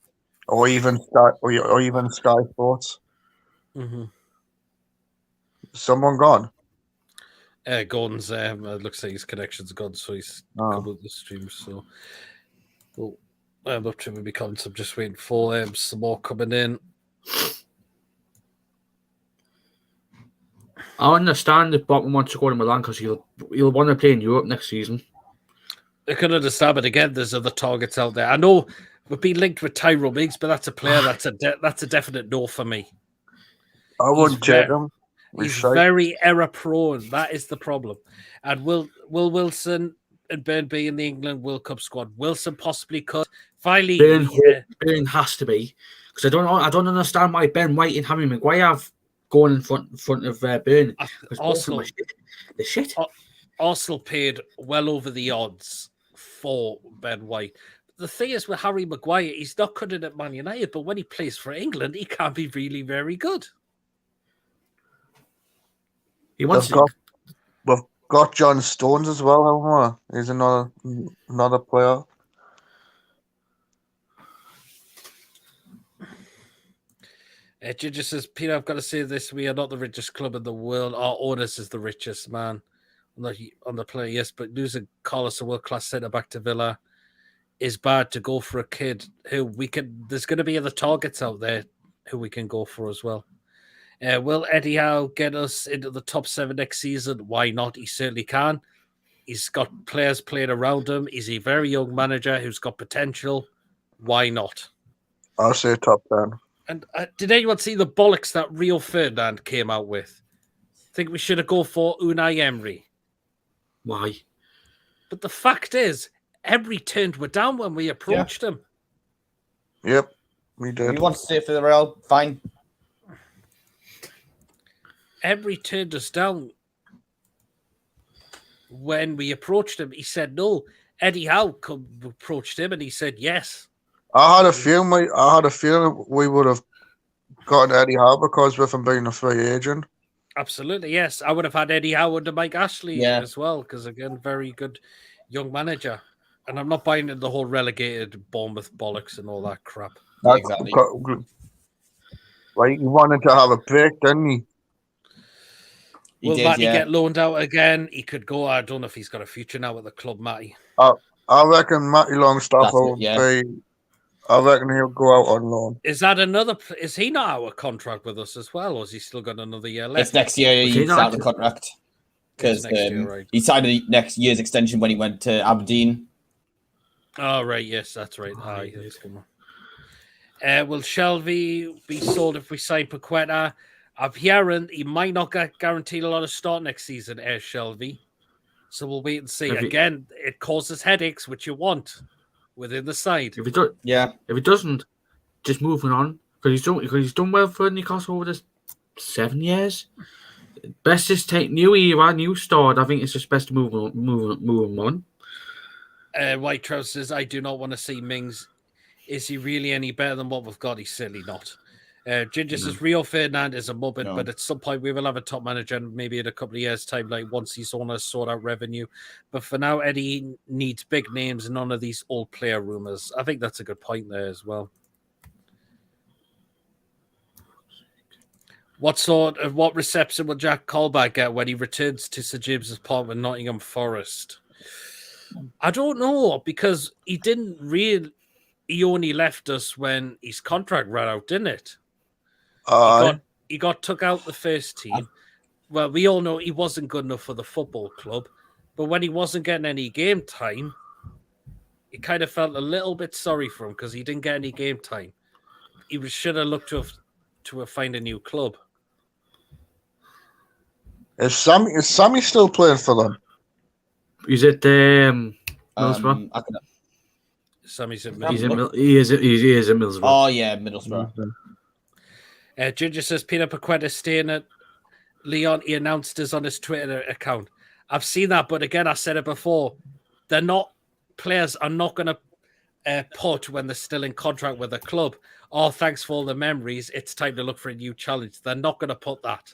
or even Sky Sports. Mm-hmm. Someone gone? Gordon's looks like his connection's gone, so he's come with the stream. So, I'm up to maybe comments. I'm just waiting for some more coming in. I understand if Botman wants to go to Milan because he'll want to play in Europe next season. I can understand, but again, there's other targets out there. I know we've been linked with Tyrone Miggs, but that's a player that's a definite no for me. I wouldn't take him. He's very error prone. That is the problem. And will Wilson and Ben be in the England World Cup squad? Wilson possibly could. Finally, Ben has to be because I don't understand why Ben White and Harry Maguire have gone in front of Burn. Arsenal, the shit. Arsenal paid well over the odds for Ben White. The thing is with Harry Maguire, he's not good at Man United, but when he plays for England, he can be really very good. We've got John Stones as well, haven't we? He's another player. Ginger says, Peter, I've got to say this. We are not the richest club in the world. Our owners is the richest, man. On the player, yes, but losing Carlos, a world-class centre-back to Villa, is bad to go for a kid who we can... There's going to be other targets out there who we can go for as well. Will Eddie Howe get us into the top 7 next season? Why not? He certainly can. He's got players playing around him. He's a very young manager who's got potential. Why not? I'll say top 10. And did anyone see the bollocks that Rio Ferdinand came out with? Think we should have gone for Unai Emery. Why? But the fact is, Emery turned us down when we approached him. Yep, we did. You want to stay for the Real? Fine. Emery turned us down when we approached him. He said no. Eddie Howe approached him and he said yes. I had a feeling we would have gotten Eddie Howe because with him being a free agent. Absolutely, yes. I would have had Eddie Howe under Mike Ashley as well, because again, very good young manager. And I'm not buying into the whole relegated Bournemouth bollocks and all that crap. Exactly. Like, he wanted to have a break, didn't he? Will Matty get loaned out again? He could go. I don't know if he's got a future now at the club, Matty. I reckon Matty Longstaff will be. I reckon he'll go out on loan. Is that another? Is he not out of contract with us as well, or has he still got another year left? It's next year he's out of contract because he signed a next year's extension when he went to Aberdeen. Oh right, yes, that's right. Will Shelby be sold if we sign Paqueta? I'm hearing he might not get guaranteed a lot of start next season, Shelby. So we'll wait and see. If he- Again, it causes headaches, which you want within the side. If he doesn't, just moving on because he's done well for Newcastle over the 7 years. Best just take new era, new start. I think it's just best to move on. White Trousers, I do not want to see Mings. Is he really any better than what we've got? He's certainly not. Ginger says Rio Ferdinand is a muppet, but at some point we will have a top manager, and maybe in a couple of years' time, like once he's on a sort out revenue. But for now, Eddie needs big names and none of these old player rumors. I think that's a good point there as well. What reception will Jack Colback get when he returns to St James's Park with Nottingham Forest? I don't know, because he didn't really. He only left us when his contract ran out, didn't it? He got took out the first team. Well, we all know he wasn't good enough for the football club, but when he wasn't getting any game time, he kind of felt a little bit sorry for him because he didn't get any game time. He should have looked to find a new club. Is Sammy still playing for them? He's at Middlesbrough. Sammy's at Middlesbrough. He is at Middlesbrough. Oh yeah, Middlesbrough. Ginger says Peter Paqueta staying at Leon. He announced this on his Twitter account. I've seen that, but again, I said it before. Players are not going to put when they're still in contract with a club. Oh, thanks for all the memories. It's time to look for a new challenge. They're not going to put that.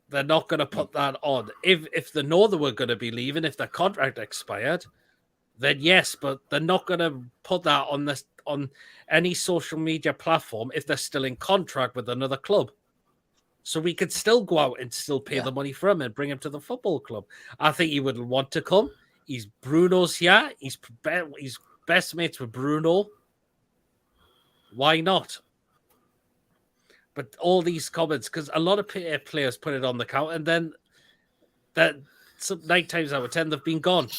They're not going to put that on. If they know they were going to be leaving, if their contract expired, then yes, but they're not going to put that on any social media platform if they're still in contract with another club. So we could still go out and still pay the money for him and bring him to the football club. I think he would want to come. He's Bruno's here. He's best mates with Bruno. Why not? But all these comments, because a lot of players put it on the count, and then some 9 times out of 10 they've been gone.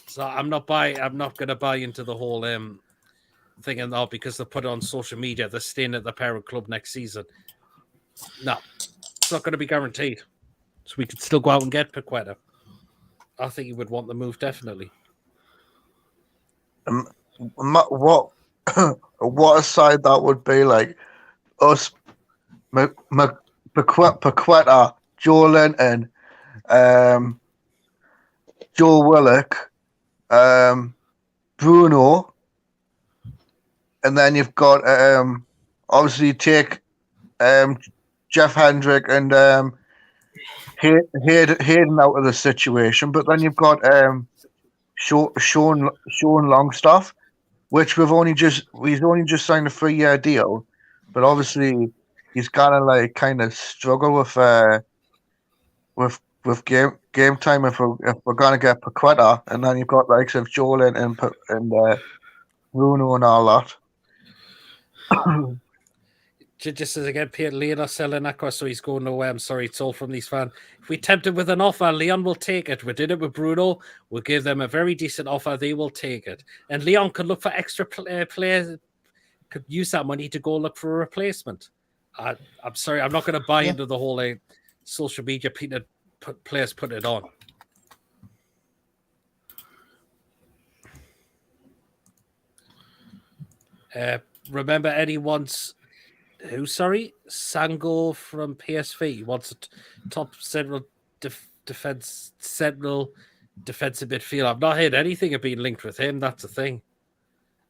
So I'm not going to buy into the whole thing and all because they put it on social media. They're staying at the parent club next season. No, it's not going to be guaranteed. So we could still go out and get Paqueta. I think he would want the move definitely. What a side that would be, like us, Paqueta, Joe Linton, Joe Willock, Bruno, and then you've got obviously take Jeff Hendrick and Hayden out of the situation, but then you've got Sean Longstaff, which he's only just signed a 3-year deal, but obviously he's gonna kind of struggle with game time if we're gonna get Paqueta, and then you've got likes of Joel and Bruno and all that. Just as again, Peter Leon are selling Aqua, so he's going nowhere. I'm sorry, it's all from these fans. If we tempt him with an offer, Leon will take it. We did it with Bruno. We'll give them a very decent offer. They will take it. And Leon could look for extra players, could use that money to go look for a replacement. I'm sorry, I'm not going to buy into the whole social media players put it on. Remember, Eddie wants... Who, sorry? Sango from PSV. He wants a top central defensive midfield. I've not heard anything of being linked with him. That's the thing.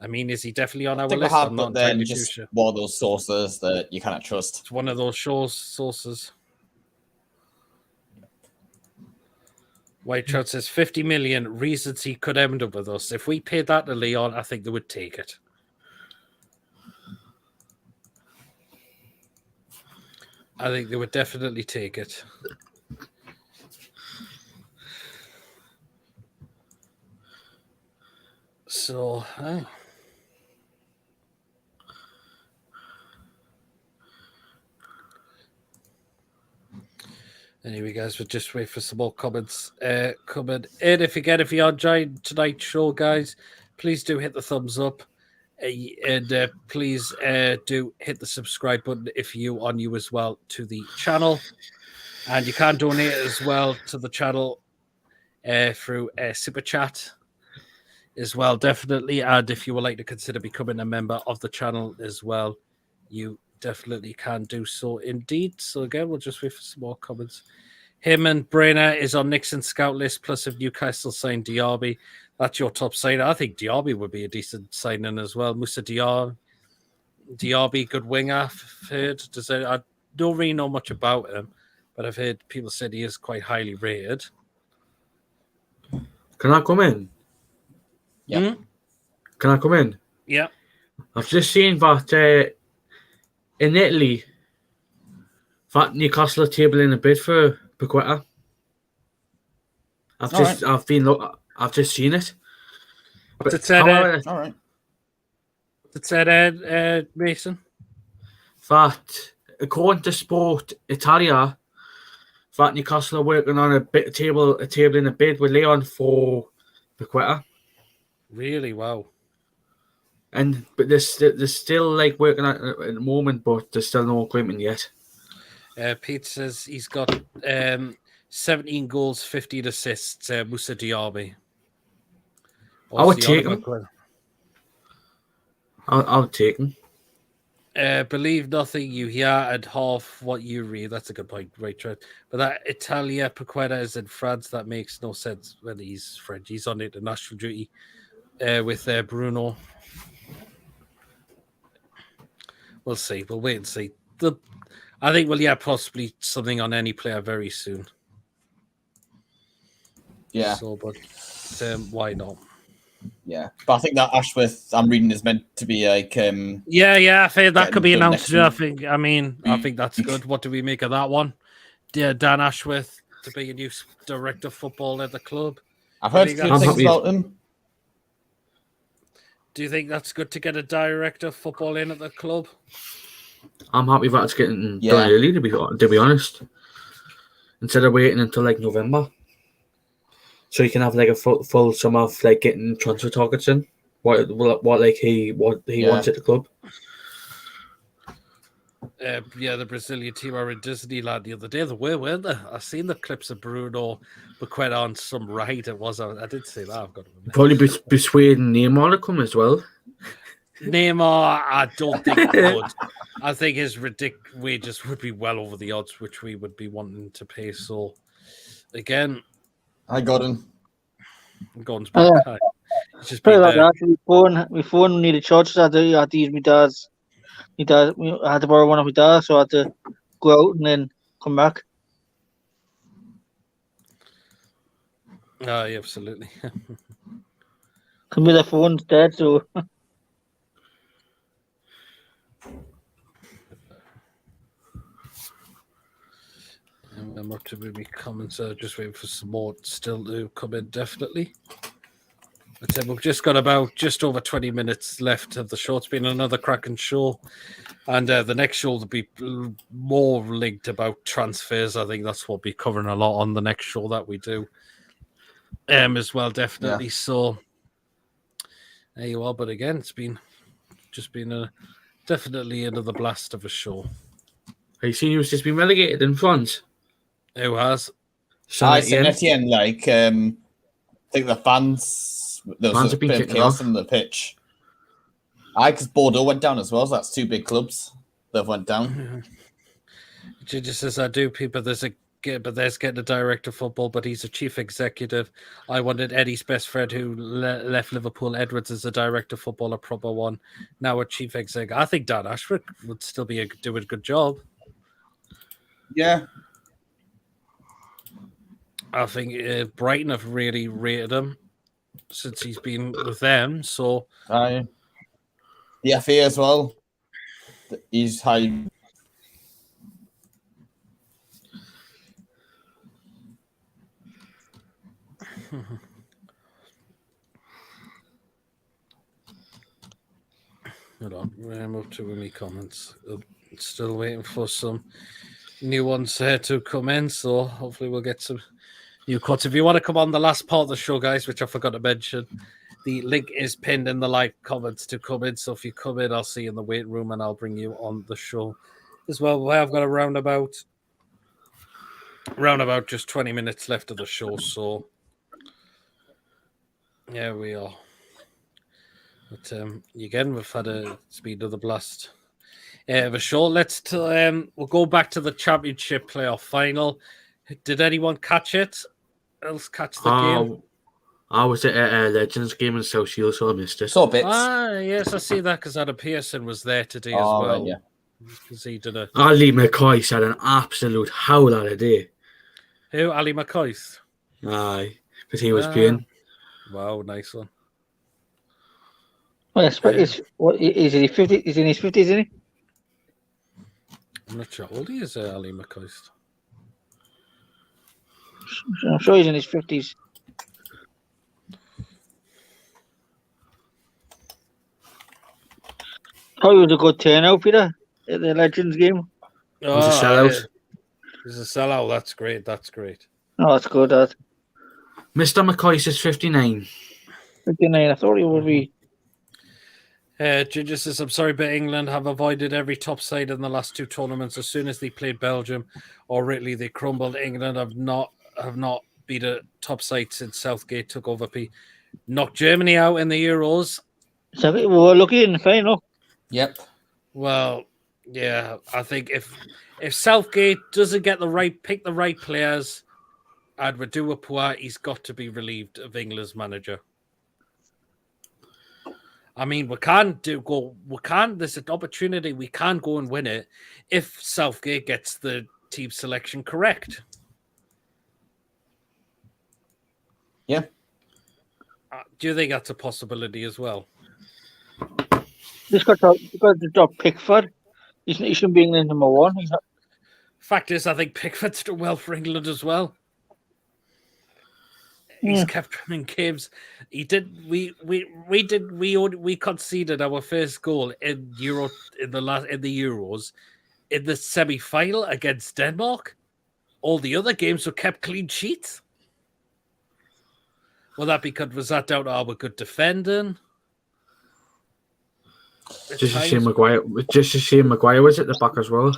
I mean, is he definitely on our list? I'm not entirely sure. One of those sources that you cannot trust. It's one of those sources. White Trout says 50 million reasons he could end up with us. If we paid that to Leon, I think they would take it. I think they would definitely take it. So, anyway, guys, we'll just wait for some more comments coming in. If you're enjoying tonight's show, guys, please do hit the thumbs up. And please do hit the subscribe button if you are new as well to the channel. And you can donate as well to the channel through Super Chat as well, definitely. And if you would like to consider becoming a member of the channel as well, you definitely can do so indeed. So again, we'll just wait for some more comments. Him and Brainer is on Nixon's scout list, plus if Newcastle signed Diaby, that's your top signer. I think Diaby would be a decent signing as well. Musa Diaby, good winger, I've heard. I don't really know much about him, but I've heard people said he is quite highly rated. Can I come in? Yeah. Can I come in? Yeah. I've just seen that in Italy, that Newcastle are tabling a bid for Paqueta. I've just seen it. What's it said? All right. What's it said, Mason? That according to Sport Italia, that Newcastle are working on a tabling a bid with Leon for Paqueta. Really? Wow. But they're still like working on it at the moment, but there's still no agreement yet. Pete says he's got 17 goals, 15 assists. Musa Diaby. I would take him. I'll take him. Believe nothing you hear and half what you read. That's a good point, right, Trent? But that Italia Paqueta is in France. That makes no sense when he's French. He's on international duty with Bruno. We'll see. We'll wait and see. I think possibly something on any player very soon. Yeah. So, but why not? Yeah, but I think that Ashworth I'm reading is meant to be like. I think that could be announced. I think that's Mm. good. What do we make of that one? Yeah, Dan Ashworth to be a new director of football at the club. I've heard good things about him. Do you think that's good to get a director of football in at the club? I'm happy that it's getting done early. To be honest, instead of waiting until like November. So you can have like a full sum of like getting transfer targets in. What he wants at the club. The Brazilian team are in Disneyland the other day. They were, weren't they? I've seen the clips of Bruno Paqueta on some ride. It was. I did see that. I've got to remember. Probably persuading Neymar to come as well. Neymar, I don't think he would. I think his ridiculous wages would be well over the odds, which we would be wanting to pay. So, again, I got him. Gordon's back. It's just been my phone needed charges. I had to use my dad's. I had to borrow one of my dad's, so I had to go out and then come back. Oh, yeah, absolutely. Come with the phone's dead, so. I'm up to maybe comments. Just waiting for some more still to come in, definitely. But we've just got just over 20 minutes left of the show. It's been another cracking show. And the next show will be more linked about transfers. I think that's what we'll be covering a lot on the next show that we do as well, definitely. Yeah. So there you are. But again, it's been definitely another blast of a show. Have you seen who's just been relegated in France? Who has? Saint-Etienne, I think the fans have been of chaos on the pitch. Because Bordeaux went down as well, so that's two big clubs that went down. Ginger says, I do, people. There's getting a director of football, but he's a chief executive. I wanted Eddie's best friend who left Liverpool, Edwards, as a director of football, a proper one. Now a chief executive. I think Dan Ashford would still be doing a good job. Yeah. I think Brighton have really rated him since he's been with them. So, the FA as well. He's high. Hold on, I'm up to my comments. Still waiting for some new ones to come in, so hopefully we'll get some new cuts. If you want to come on the last part of the show, guys, which I forgot to mention, the link is pinned in the live comments to come in. So if you come in, I'll see you in the waiting room and I'll bring you on the show as well. I've got a roundabout Round about just 20 minutes left of the show, so yeah, we are. But again, it's been another blast. The show. We'll go back to the championship playoff final. Did anyone catch it? Else catch the game? I was at a Legends game in South Shields, so I missed it. So bits. Yes, I see that because Adam Pearson was there today as Oh, well. right, yeah. Because he did a. Ali McCoy had an absolute howl out of day. Who? Ali McCoy? Aye, because he was playing. Wow, nice one. Well, what is he? 50? He's in his 50s, isn't he? I'm not sure how old he is, Ali McCoy. I'm sure he's in his 50s. Probably was a good turnout, Peter, at the Legends game. It was a sellout. It was a sellout. That's great. That's great. Oh, that's good. That. Mr. McCoy is 59. 59. I thought he would be. Ginger says, I'm sorry, but England have avoided every top side in the last two tournaments. As soon as they played Belgium or Italy, they crumbled. England have not beat a top side since Southgate took over. Knocked Germany out in the Euros. So we were lucky in the final. Yep. Well, yeah, I think if Southgate doesn't get pick the right players, Adwoa, he's got to be relieved of England's manager. I mean, there's an opportunity. We can go and win it if Southgate gets the team selection correct. Yeah. Do you think that's a possibility as well? He's got to drop Pickford. He shouldn't be England number one. Fact is, I think Pickford's done well for England as well. He's kept winning games. He did. We conceded our first goal in the Euros in the semi-final against Denmark. All the other games were kept clean sheets. Was that down to our good defending? Just a shame Maguire was at the back as well.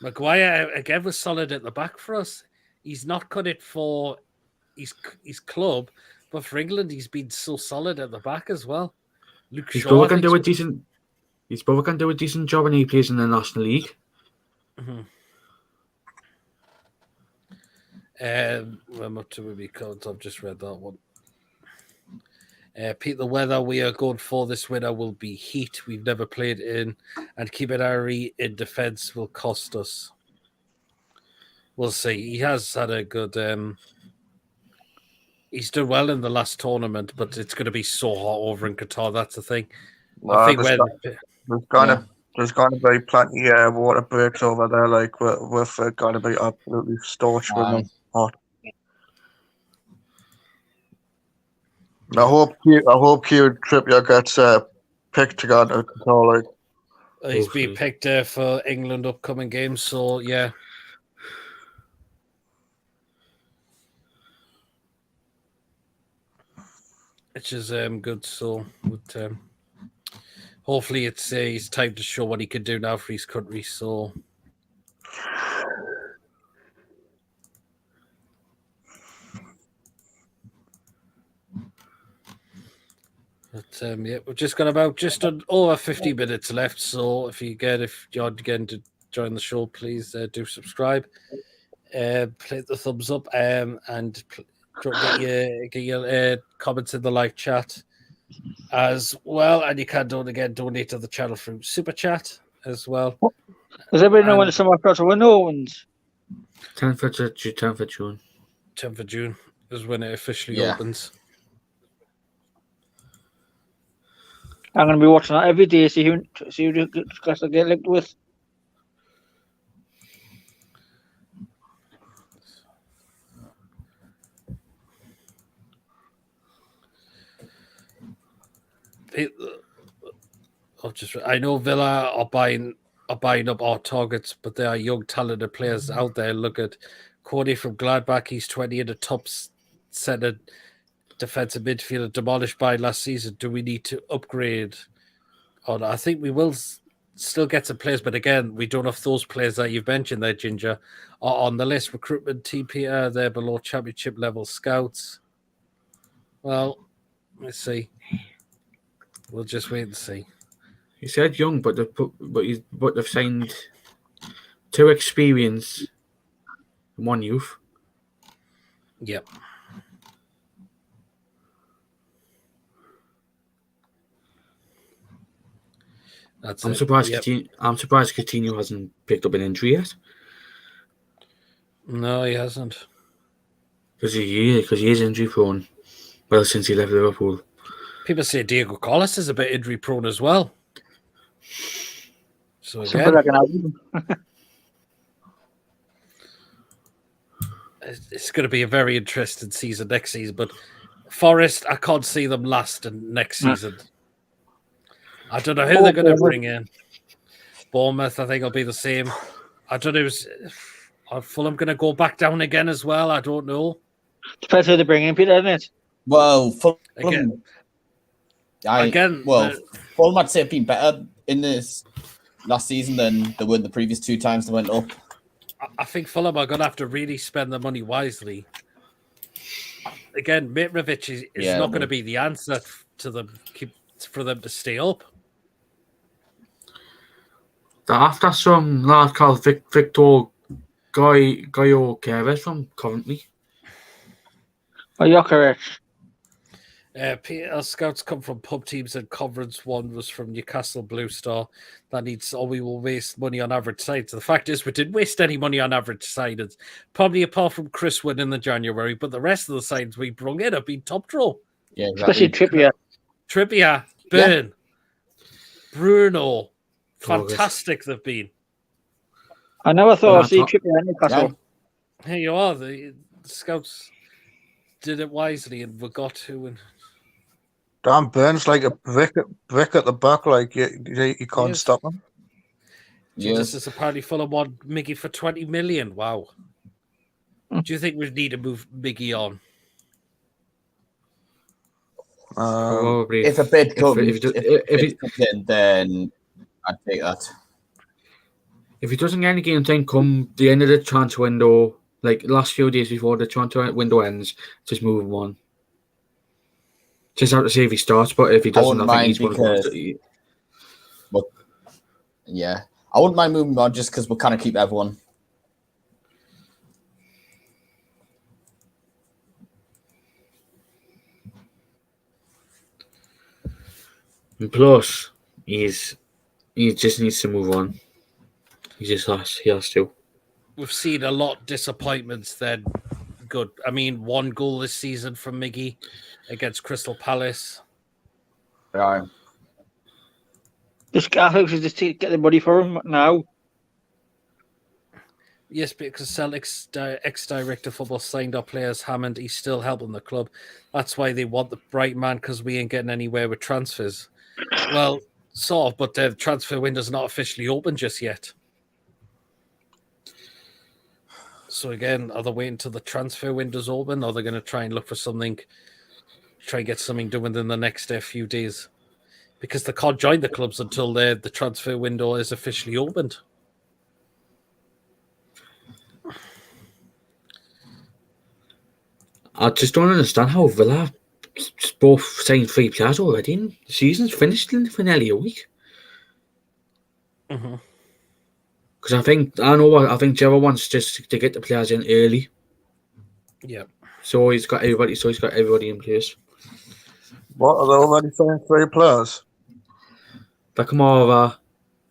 Maguire again was solid at the back for us. He's not cut it for his club, but for England, he's been so solid at the back as well. Luke His Shaw brother can do a decent job, and he plays in the National League. Mm-hmm. Where much will be called? I've just read that one. Pete, the weather we are going for this winter will be heat. We've never played in, and keeping Ari in defence will cost us. We'll see. He has had a good. He's done well in the last tournament, but it's going to be so hot over in Qatar. That's the thing. I think there's going to be plenty of water breaks over there. Like we're going to be absolutely scorched with them hot. I hope Kieran Trippier gets picked to go to Qatar. Like he's being picked for England upcoming games. So yeah. Which is good. So, hopefully, it's time to show what he can do now for his country. So, but yeah, we've just got about over 50 minutes left. So, if you're again to join the show, please do subscribe, click the thumbs up, and. Get your comments in the live chat as well, and you can donate to the channel through Super Chat as well. Does everybody know when the summer window opens? 10th of June. 10th of June is when it officially opens. I'm going to be watching that every day. See who guys I get linked with. I know Villa are buying up our targets, but there are young, talented players out there. Look at Cordy from Gladbach. He's 20 and a top centre defensive midfielder demolished by last season. Do we need to upgrade? I think we will still get some players, but again, we don't know if those players that you've mentioned there, Ginger, are on the list. Recruitment TPR, they're below championship level scouts. Well, let's see. We'll just wait and see. He said young, but they've signed 2 experience and 1 youth. Yep. That's I'm it. surprised. Yep. I'm surprised Coutinho hasn't picked up an injury yet. No, he hasn't. Because he is injury prone. Well, since he left Liverpool. People say Diego Carlos is a bit injury prone as well. So again, Something that can happen. it's going to be a very interesting season next season. But Forest, I can't see them lasting next season. I don't know who they're going to bring in. Bournemouth, I think, will be the same. I don't know. Are Fulham going to go back down again as well? I don't know. Depends who they bring in, Peter, doesn't it? Well, Fulham, Fulham, I'd say have been better in this last season than they were in the previous 2 times they went up. I think Fulham are going to have to really spend their money wisely. Again, Mitrovic is not going to be the answer to them for them to stay up. They're after some lad called Victor Gyokeres from Coventry. Oh, Jokeres. PL scouts come from pub teams, and Conference 1 was from Newcastle Blue Star. We will waste money on average sides. The fact is, we didn't waste any money on average sides, probably apart from Chris Wood in the January, but the rest of the sides we brought in have been top draw. Yeah, exactly. Especially Trippier, Byrne, Bruno. Fantastic they've been. I never thought I'd see Trippier in Newcastle. Here you are. The scouts did it wisely, and we got to. And Dan Burns like a brick at the back, like you can't stop him. This is apparently Fulham want Miggy for 20 million. Wow. Do you think we need to move Miggy on? Probably. If a bid comes in, then I'd take that. If he doesn't get any game time come the end of the transfer window, like last few days before the transfer window ends, just move him on. Just have to see if he starts, but if he doesn't, I think he's one of those. But yeah, I wouldn't mind moving on just because we'll kind of keep everyone. And plus, he just needs to move on. He has to. We've seen a lot of disappointments then. Good. I mean, 1 goal this season from Miggy against Crystal Palace. Yeah. The Scarfix is just to get the money for him now. Yes, because Celtic's ex-director of football signed up players Hammond. He's still helping the club. That's why they want the bright man, because we ain't getting anywhere with transfers. Well, sort of, but the transfer window's not officially open just yet. So again, are they waiting until the transfer window's open, or are they going to try and look for something, try and get something done within the next few days? Because they can't join the clubs until the transfer window is officially opened. I just don't understand how Villa both signed 3 players already. The season's finished for nearly a week. Because I think Gerrard wants just to get the players in early. Yeah. So he's got everybody in place. What, are they already signed 3 players? Beckham,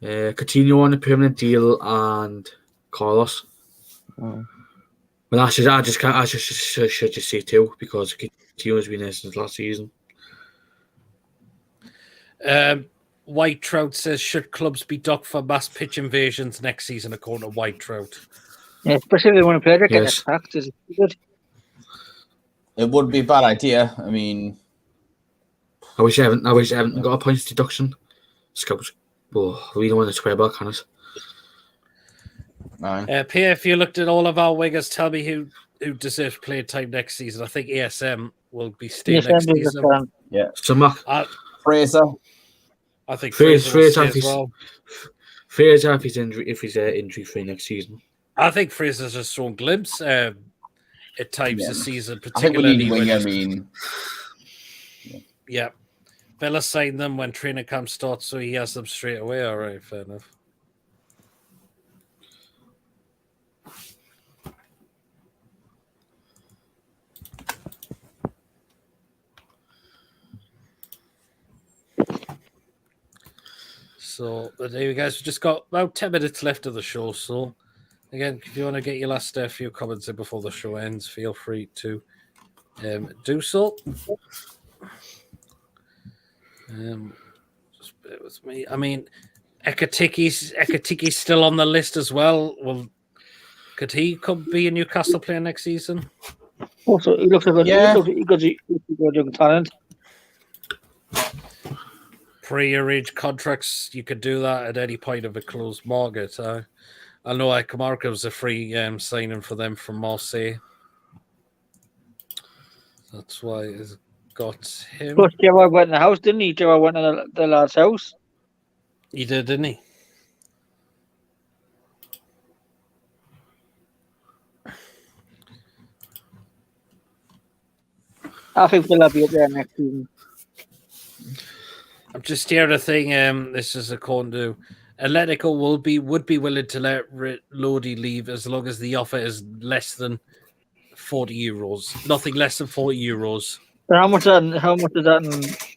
Coutinho on a permanent deal, and Carlos. Well, I should just say 2 because Coutinho's been there since last season. White Trout says, should clubs be docked for mass pitch invasions next season, according to White Trout? Yeah, especially if they want to play get attacked. Is it good? It would be a bad idea. I mean, I wish I haven't got a points deduction. Scouts. Oh, we don't want to swear back on it. Pierre, if you looked at all of our wingers, tell me who deserves play time next season. I think ASM will be staying next season. Yeah. So, Mark. Fraser. I think Fraser will stay as well. Fraser if he's injury free next season. I think Fraser's a strong glimpse at times this season, I think we need particularly a when winger. yeah, Villa signed them when training camp starts, so he has them straight away. All right, fair enough. So there you guys. We've just got about 10 minutes left of the show. So again, if you want to get your last few comments in before the show ends, feel free to do so. Just bear with me. I mean, Ekatiki's still on the list as well. Well, could he be a Newcastle player next season? Also, he looks like he got young talent. Pre-year age contracts, you could do that at any point of a closed market. I know Camargo was a free signing for them from Marseille. That's why it's got him. Plus, Gerard went in the house, didn't he? Gerard went in the lad's house. He did, didn't he? I think they'll be up there next season. I'm just here to think. This is according to Atletico would be willing to let Lodi leave as long as the offer is less than €40. Nothing less than €40. How much is that?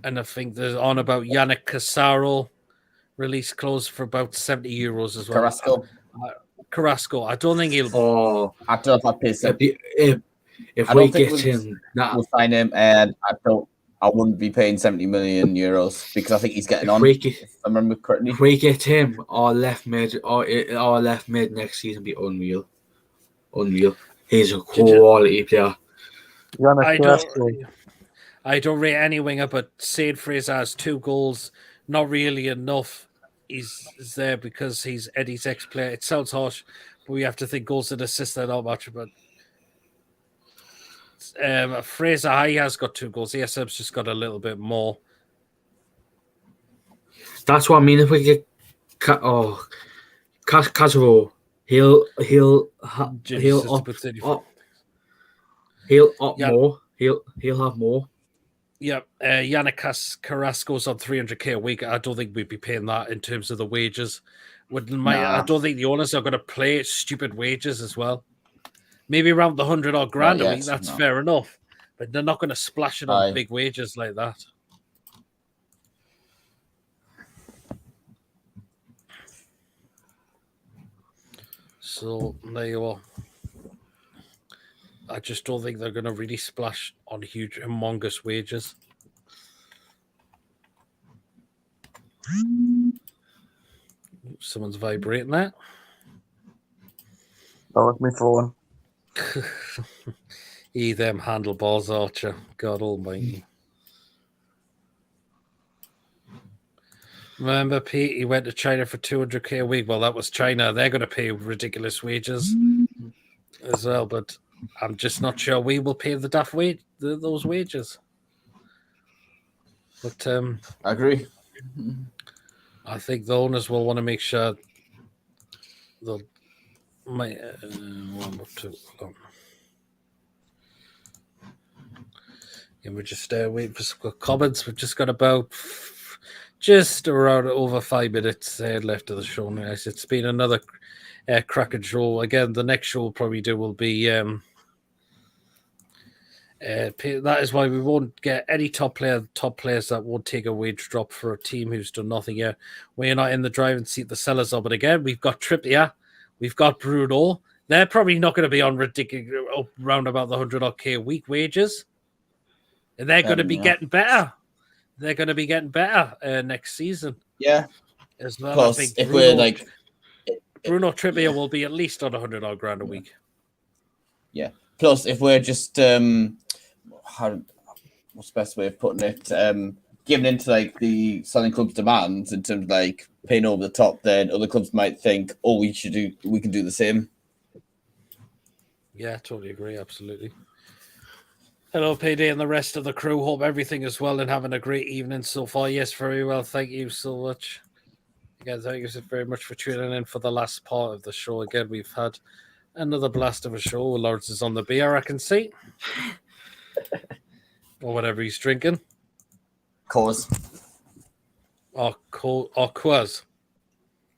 And I think there's on about Yannick Casaro release clause for about €70 as well. Carrasco. I don't think he'll. Oh, I don't know if I pay 70. If we get him, we'll sign him, and I wouldn't be paying €70 million because I think he's getting on. If I remember correctly, if we get him, our left mid next season will be unreal. He's a quality player. I don't rate any winger, but Said Fraser has 2 goals. Not really enough. He's there because he's Eddie's ex-player. It sounds harsh, but we have to think goals and assists are not much. But Fraser, he has got 2 goals. ESM's just got a little bit more. That's what I mean. If we get Casero, he'll more. He'll have more. Yeah, Yannick Carrasco's on 300k a week. I don't think we'd be paying that in terms of the wages. I don't think the owners are going to play stupid wages as well. Maybe around the 100 odd grand a week. That's fair enough, but they're not going to splash it on big wages like that. So there you are. I just don't think they're going to really splash on huge, humongous wages. Someone's vibrating that. That was my phone. Them handlebars, Archer. God almighty. Remember, Pete, he went to China for 200k a week. Well, that was China. They're going to pay ridiculous wages as well, but I'm just not sure we will pay the daft those wages. But I agree. I think the owners will want to make sure they'll. One or two. And we're just waiting for some comments. We've just got just around over 5 minutes left of the show, guys. It's been another cracking show. Again, the next show we'll probably do will be. That is why we won't get any top players that won't take a wage drop for a team who's done nothing yet. We're not in the driving seat, the sellers are. But again, we've got Trippier, we've got Bruno. They're probably not going to be on ridiculous around about the 100k a week wages. And they're going to be getting better. They're going to be getting better next season. Yeah. As well, Plus, I think if we're like Bruno Trippier will be at least on 100 odd grand a week. Yeah. Plus, if we're just what's the best way of putting it? Giving into like the selling club's demands in terms of like paying over the top, then other clubs might think, "Oh, we can do the same." Yeah, totally agree. Absolutely. Hello, PD, and the rest of the crew. Hope everything is well and having a great evening so far. Yes, very well. Thank you so much. Again, thank you very much for tuning in for the last part of the show. Again, we've had another blast of a show. Lawrence is on the beer, I can see. Or whatever he's drinking. Cause. Or Quaz.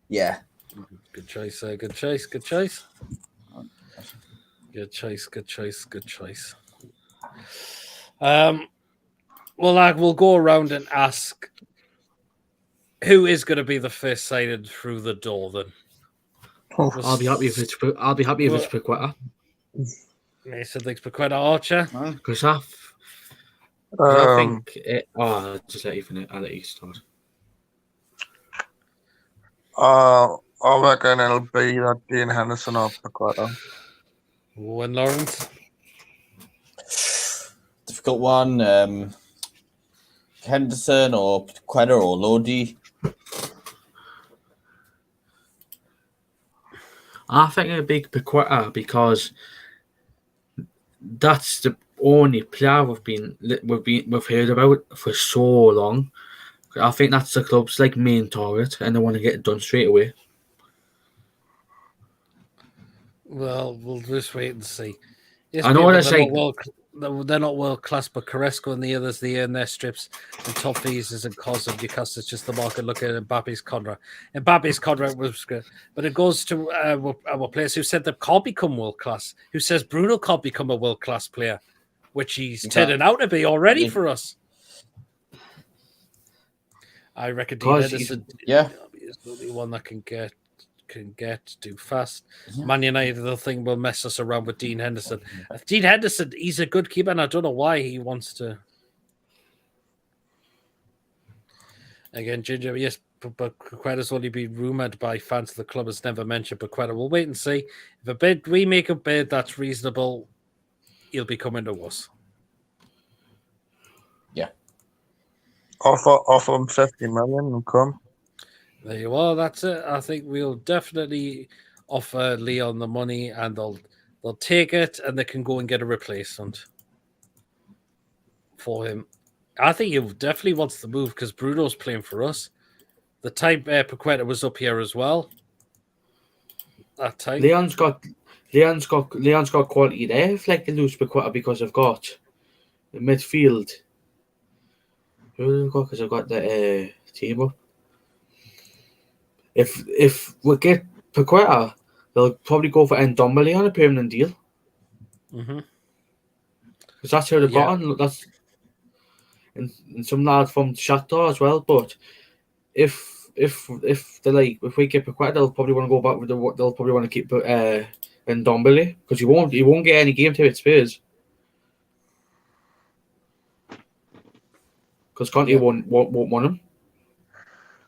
Yeah. Good choice, good choice, good choice. Good choice, good choice, good choice. Well, we'll go around and ask who is going to be the first sighted through the door then. I'll be happy if it's Paqueta. Mason thinks Paqueta Archer. Because I think I'll just let you finish. I'll let you start. I reckon it'll be that Dean Henderson or Paqueta. When Lawrence? Difficult one. Henderson or Paqueta or Lodi. I think it'll be Paqueta because that's the only player we've heard about for so long. I think that's the club's main target, and they want to get it done straight away. Well, we'll just wait and see. I know what they're not world class, but Carrasco and the others, they earn their strips and top fees isn't cause of Newcastle. It's just the market looking at Mbappe's contract. Mbappe's contract was good, but it goes to our players who said they can't become world class, who says Bruno can't become a world class player, which he's turning out to be already for us. I reckon Dean Henderson is the only one that can get do fast. Man United, the thing will mess us around with Dean Henderson. Dean Henderson, he's a good keeper, and I don't know why he wants to. Again, Ginger, yes, but Paqueta's only been rumoured by fans of the club, has never mentioned Paqueta. We'll wait and see. If we make a bid that's reasonable, he'll be coming to us. Yeah. Offer him 50 million and come. There you are. That's it. I think we'll definitely offer Leon the money, and they'll take it, and they can go and get a replacement for him. I think he definitely wants to move because Bruno's playing for us. The time Paqueta was up here as well. That time, Leon's got quality there. If they lose Paqueta because I've got the midfield. Who have I got? Because I've got the team up. If we get Paqueta, they'll probably go for Ndombele on a permanent deal. Because that's who they've got on. That's and some lad from Shakhtar as well. But if we get Paqueta, they'll probably want to go back with they'll probably want to keep Ndombele because he won't get any game time at Spurs. Because Conte won't want him.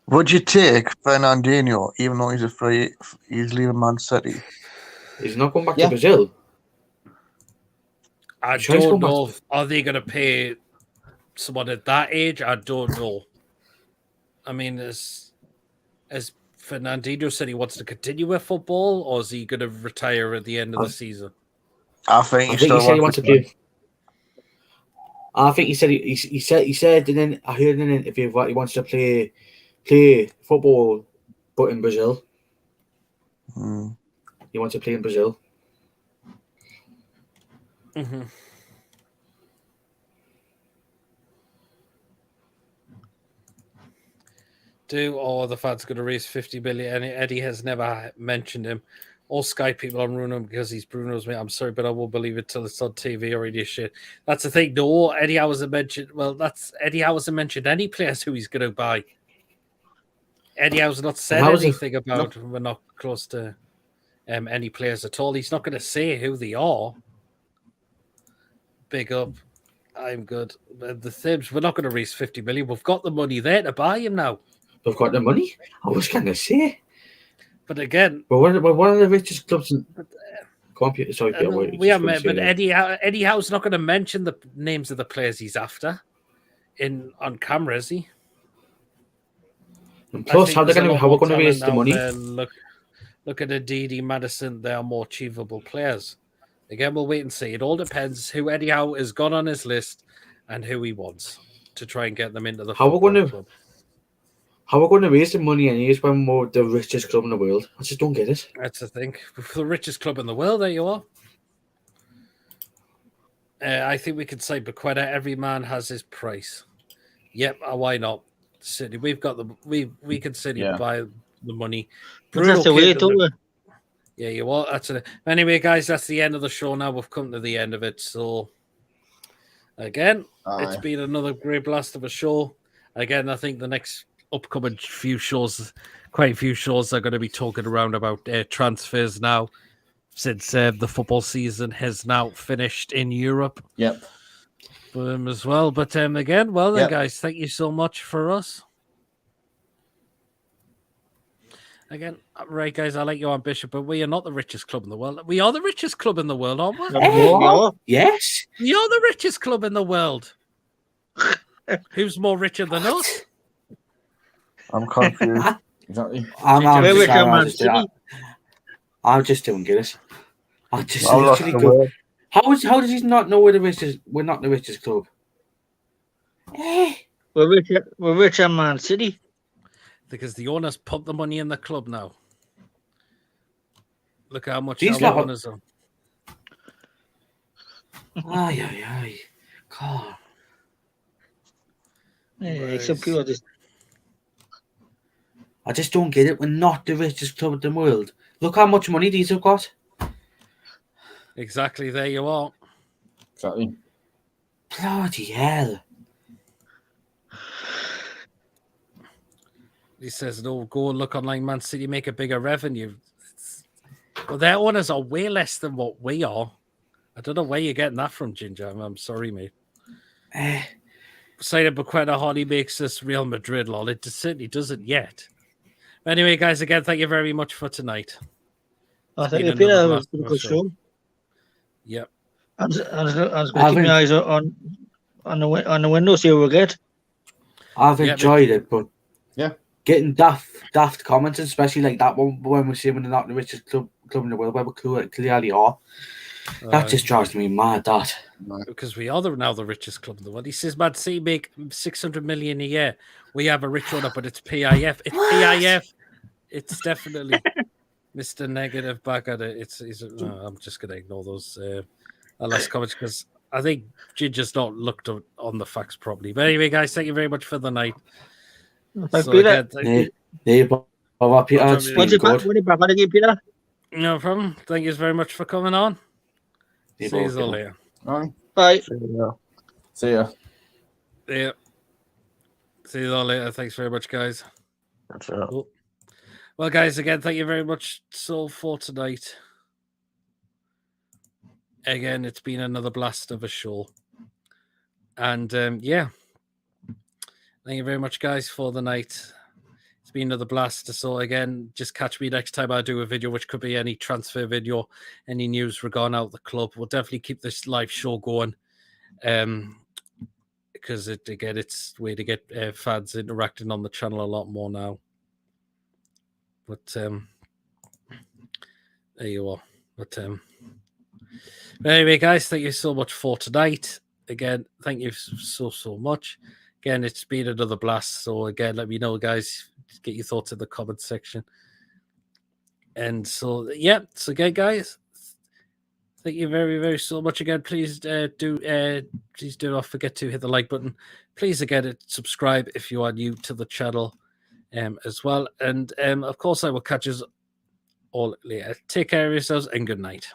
Would you take Fernandinho, even though he's leaving Man City? He's not going back to Brazil. I don't know. Are they going to pay someone at that age? I don't know. I mean, as Fernandinho said, he wants to continue with football, or is he going to retire at the end of the season? I think he said he wants to play. I think he said, and then I heard in an interview that he wants to play football, but in Brazil. He wants to play in Brazil. The fans going to raise 50 million? And Eddie has never mentioned him. All Sky people are ruining him because he's Bruno's mate. I'm sorry, but I won't believe it till it's on TV or any shit. That's the thing. No, Eddie Howe hasn't mentioned. Well, Eddie Howe hasn't mentioned any players who he's going to buy. Eddie Howe's not said anything about. We're not close to any players at all. He's not going to say who they are. Big up. I'm good. The Thibs, we're not going to raise 50 million. We've got the money there to buy him now. We've got the money? I was going to say. But again, we're one of the richest clubs in. We haven't met, but Eddie Howe's not going to mention the names of the players he's after on camera, is he? And plus, how we're going to raise the money? Look at Ndidi, Madison. They are more achievable players. Again, we'll wait and see. It all depends who Eddie Howe has got on his list and who he wants to try and get them into the football club. How are we going to raise the money anyways when we're the richest club in the world? I just don't get it. That's the thing. For the richest club in the world, there you are. I think we could say Bequeta, every man has his price. Yep, why not? City, we've got the we can City buy the money. That's the way, don't we? Yeah, you are. That's it. Anyway, guys, that's the end of the show now. We've come to the end of it. So again, it's been another great blast of a show. Again, I think the next upcoming few shows, quite a few shows, are going to be talking around about transfers now, since the football season has now finished in Europe. Yep. For them as well. But again, well then, guys, thank you so much for us. Again, right, guys, I like your ambition, but we are not the richest club in the world. We are the richest club in the world, aren't we? Yes. We are the richest club in the world. Who's more richer than us? I'm confused. Exactly. I just don't get it. I just I lost literally the go. word. How does he not know we're the richest? We're not the richest club. We're richer Man City. Because the owners pump the money in the club now. Look how much These our lot- owners are. Aye. God. Yeah, some people just. I just don't get it. We're not the richest club in the world. Look how much money these have got. Exactly, there you are. Exactly. Bloody hell. He says, no, go and look online, Man City, make a bigger revenue. Well, their owners are way less than what we are. I don't know where you're getting that from, Ginger. I'm sorry, mate. Saying Bequeta hardly makes us Real Madrid, lol. It certainly doesn't yet. Anyway, guys, again, thank you very much for tonight. I think it was a good show. Yep. I'm going to keep my eyes on the window, see what we get. I've enjoyed it, but getting daft comments, especially like that one when we say we're not the richest club in the world, where we clearly are. That just drives me mad, that. Because we are now the richest club in the world. He says, Man City make 600 million a year. We have a rich owner, but it's PIF. It's PIF. It's definitely Mr. Negative back at it. I'm just going to ignore those last comments because I think Ginger's not looked on the facts properly. But anyway, guys, thank you very much for the night. Thanks, Peter. Peter. Peter. No problem. Thank you very much for coming on. See you all later. Bye. See ya. Yeah. See you all later. Thanks very much, guys. Cool. Well, guys, again, thank you very much for tonight. Again, it's been another blast of a show. And thank you very much, guys, for the night. It's been another blast. So again, just catch me next time I do a video, which could be any transfer video, any news regarding out the club. We'll definitely keep this live show going. Because it's a way to get fans interacting on the channel a lot more now. But there you are. But anyway, guys, thank you so much for tonight. Again, thank you so much. Again, it's been another blast. So again, let me know, guys. Get your thoughts in the comment section. And so again, guys, thank you very, very so much again. Please do not forget to hit the like button. Please again subscribe if you are new to the channel as well. And of course, I will catch you all later. Take care of yourselves and good night.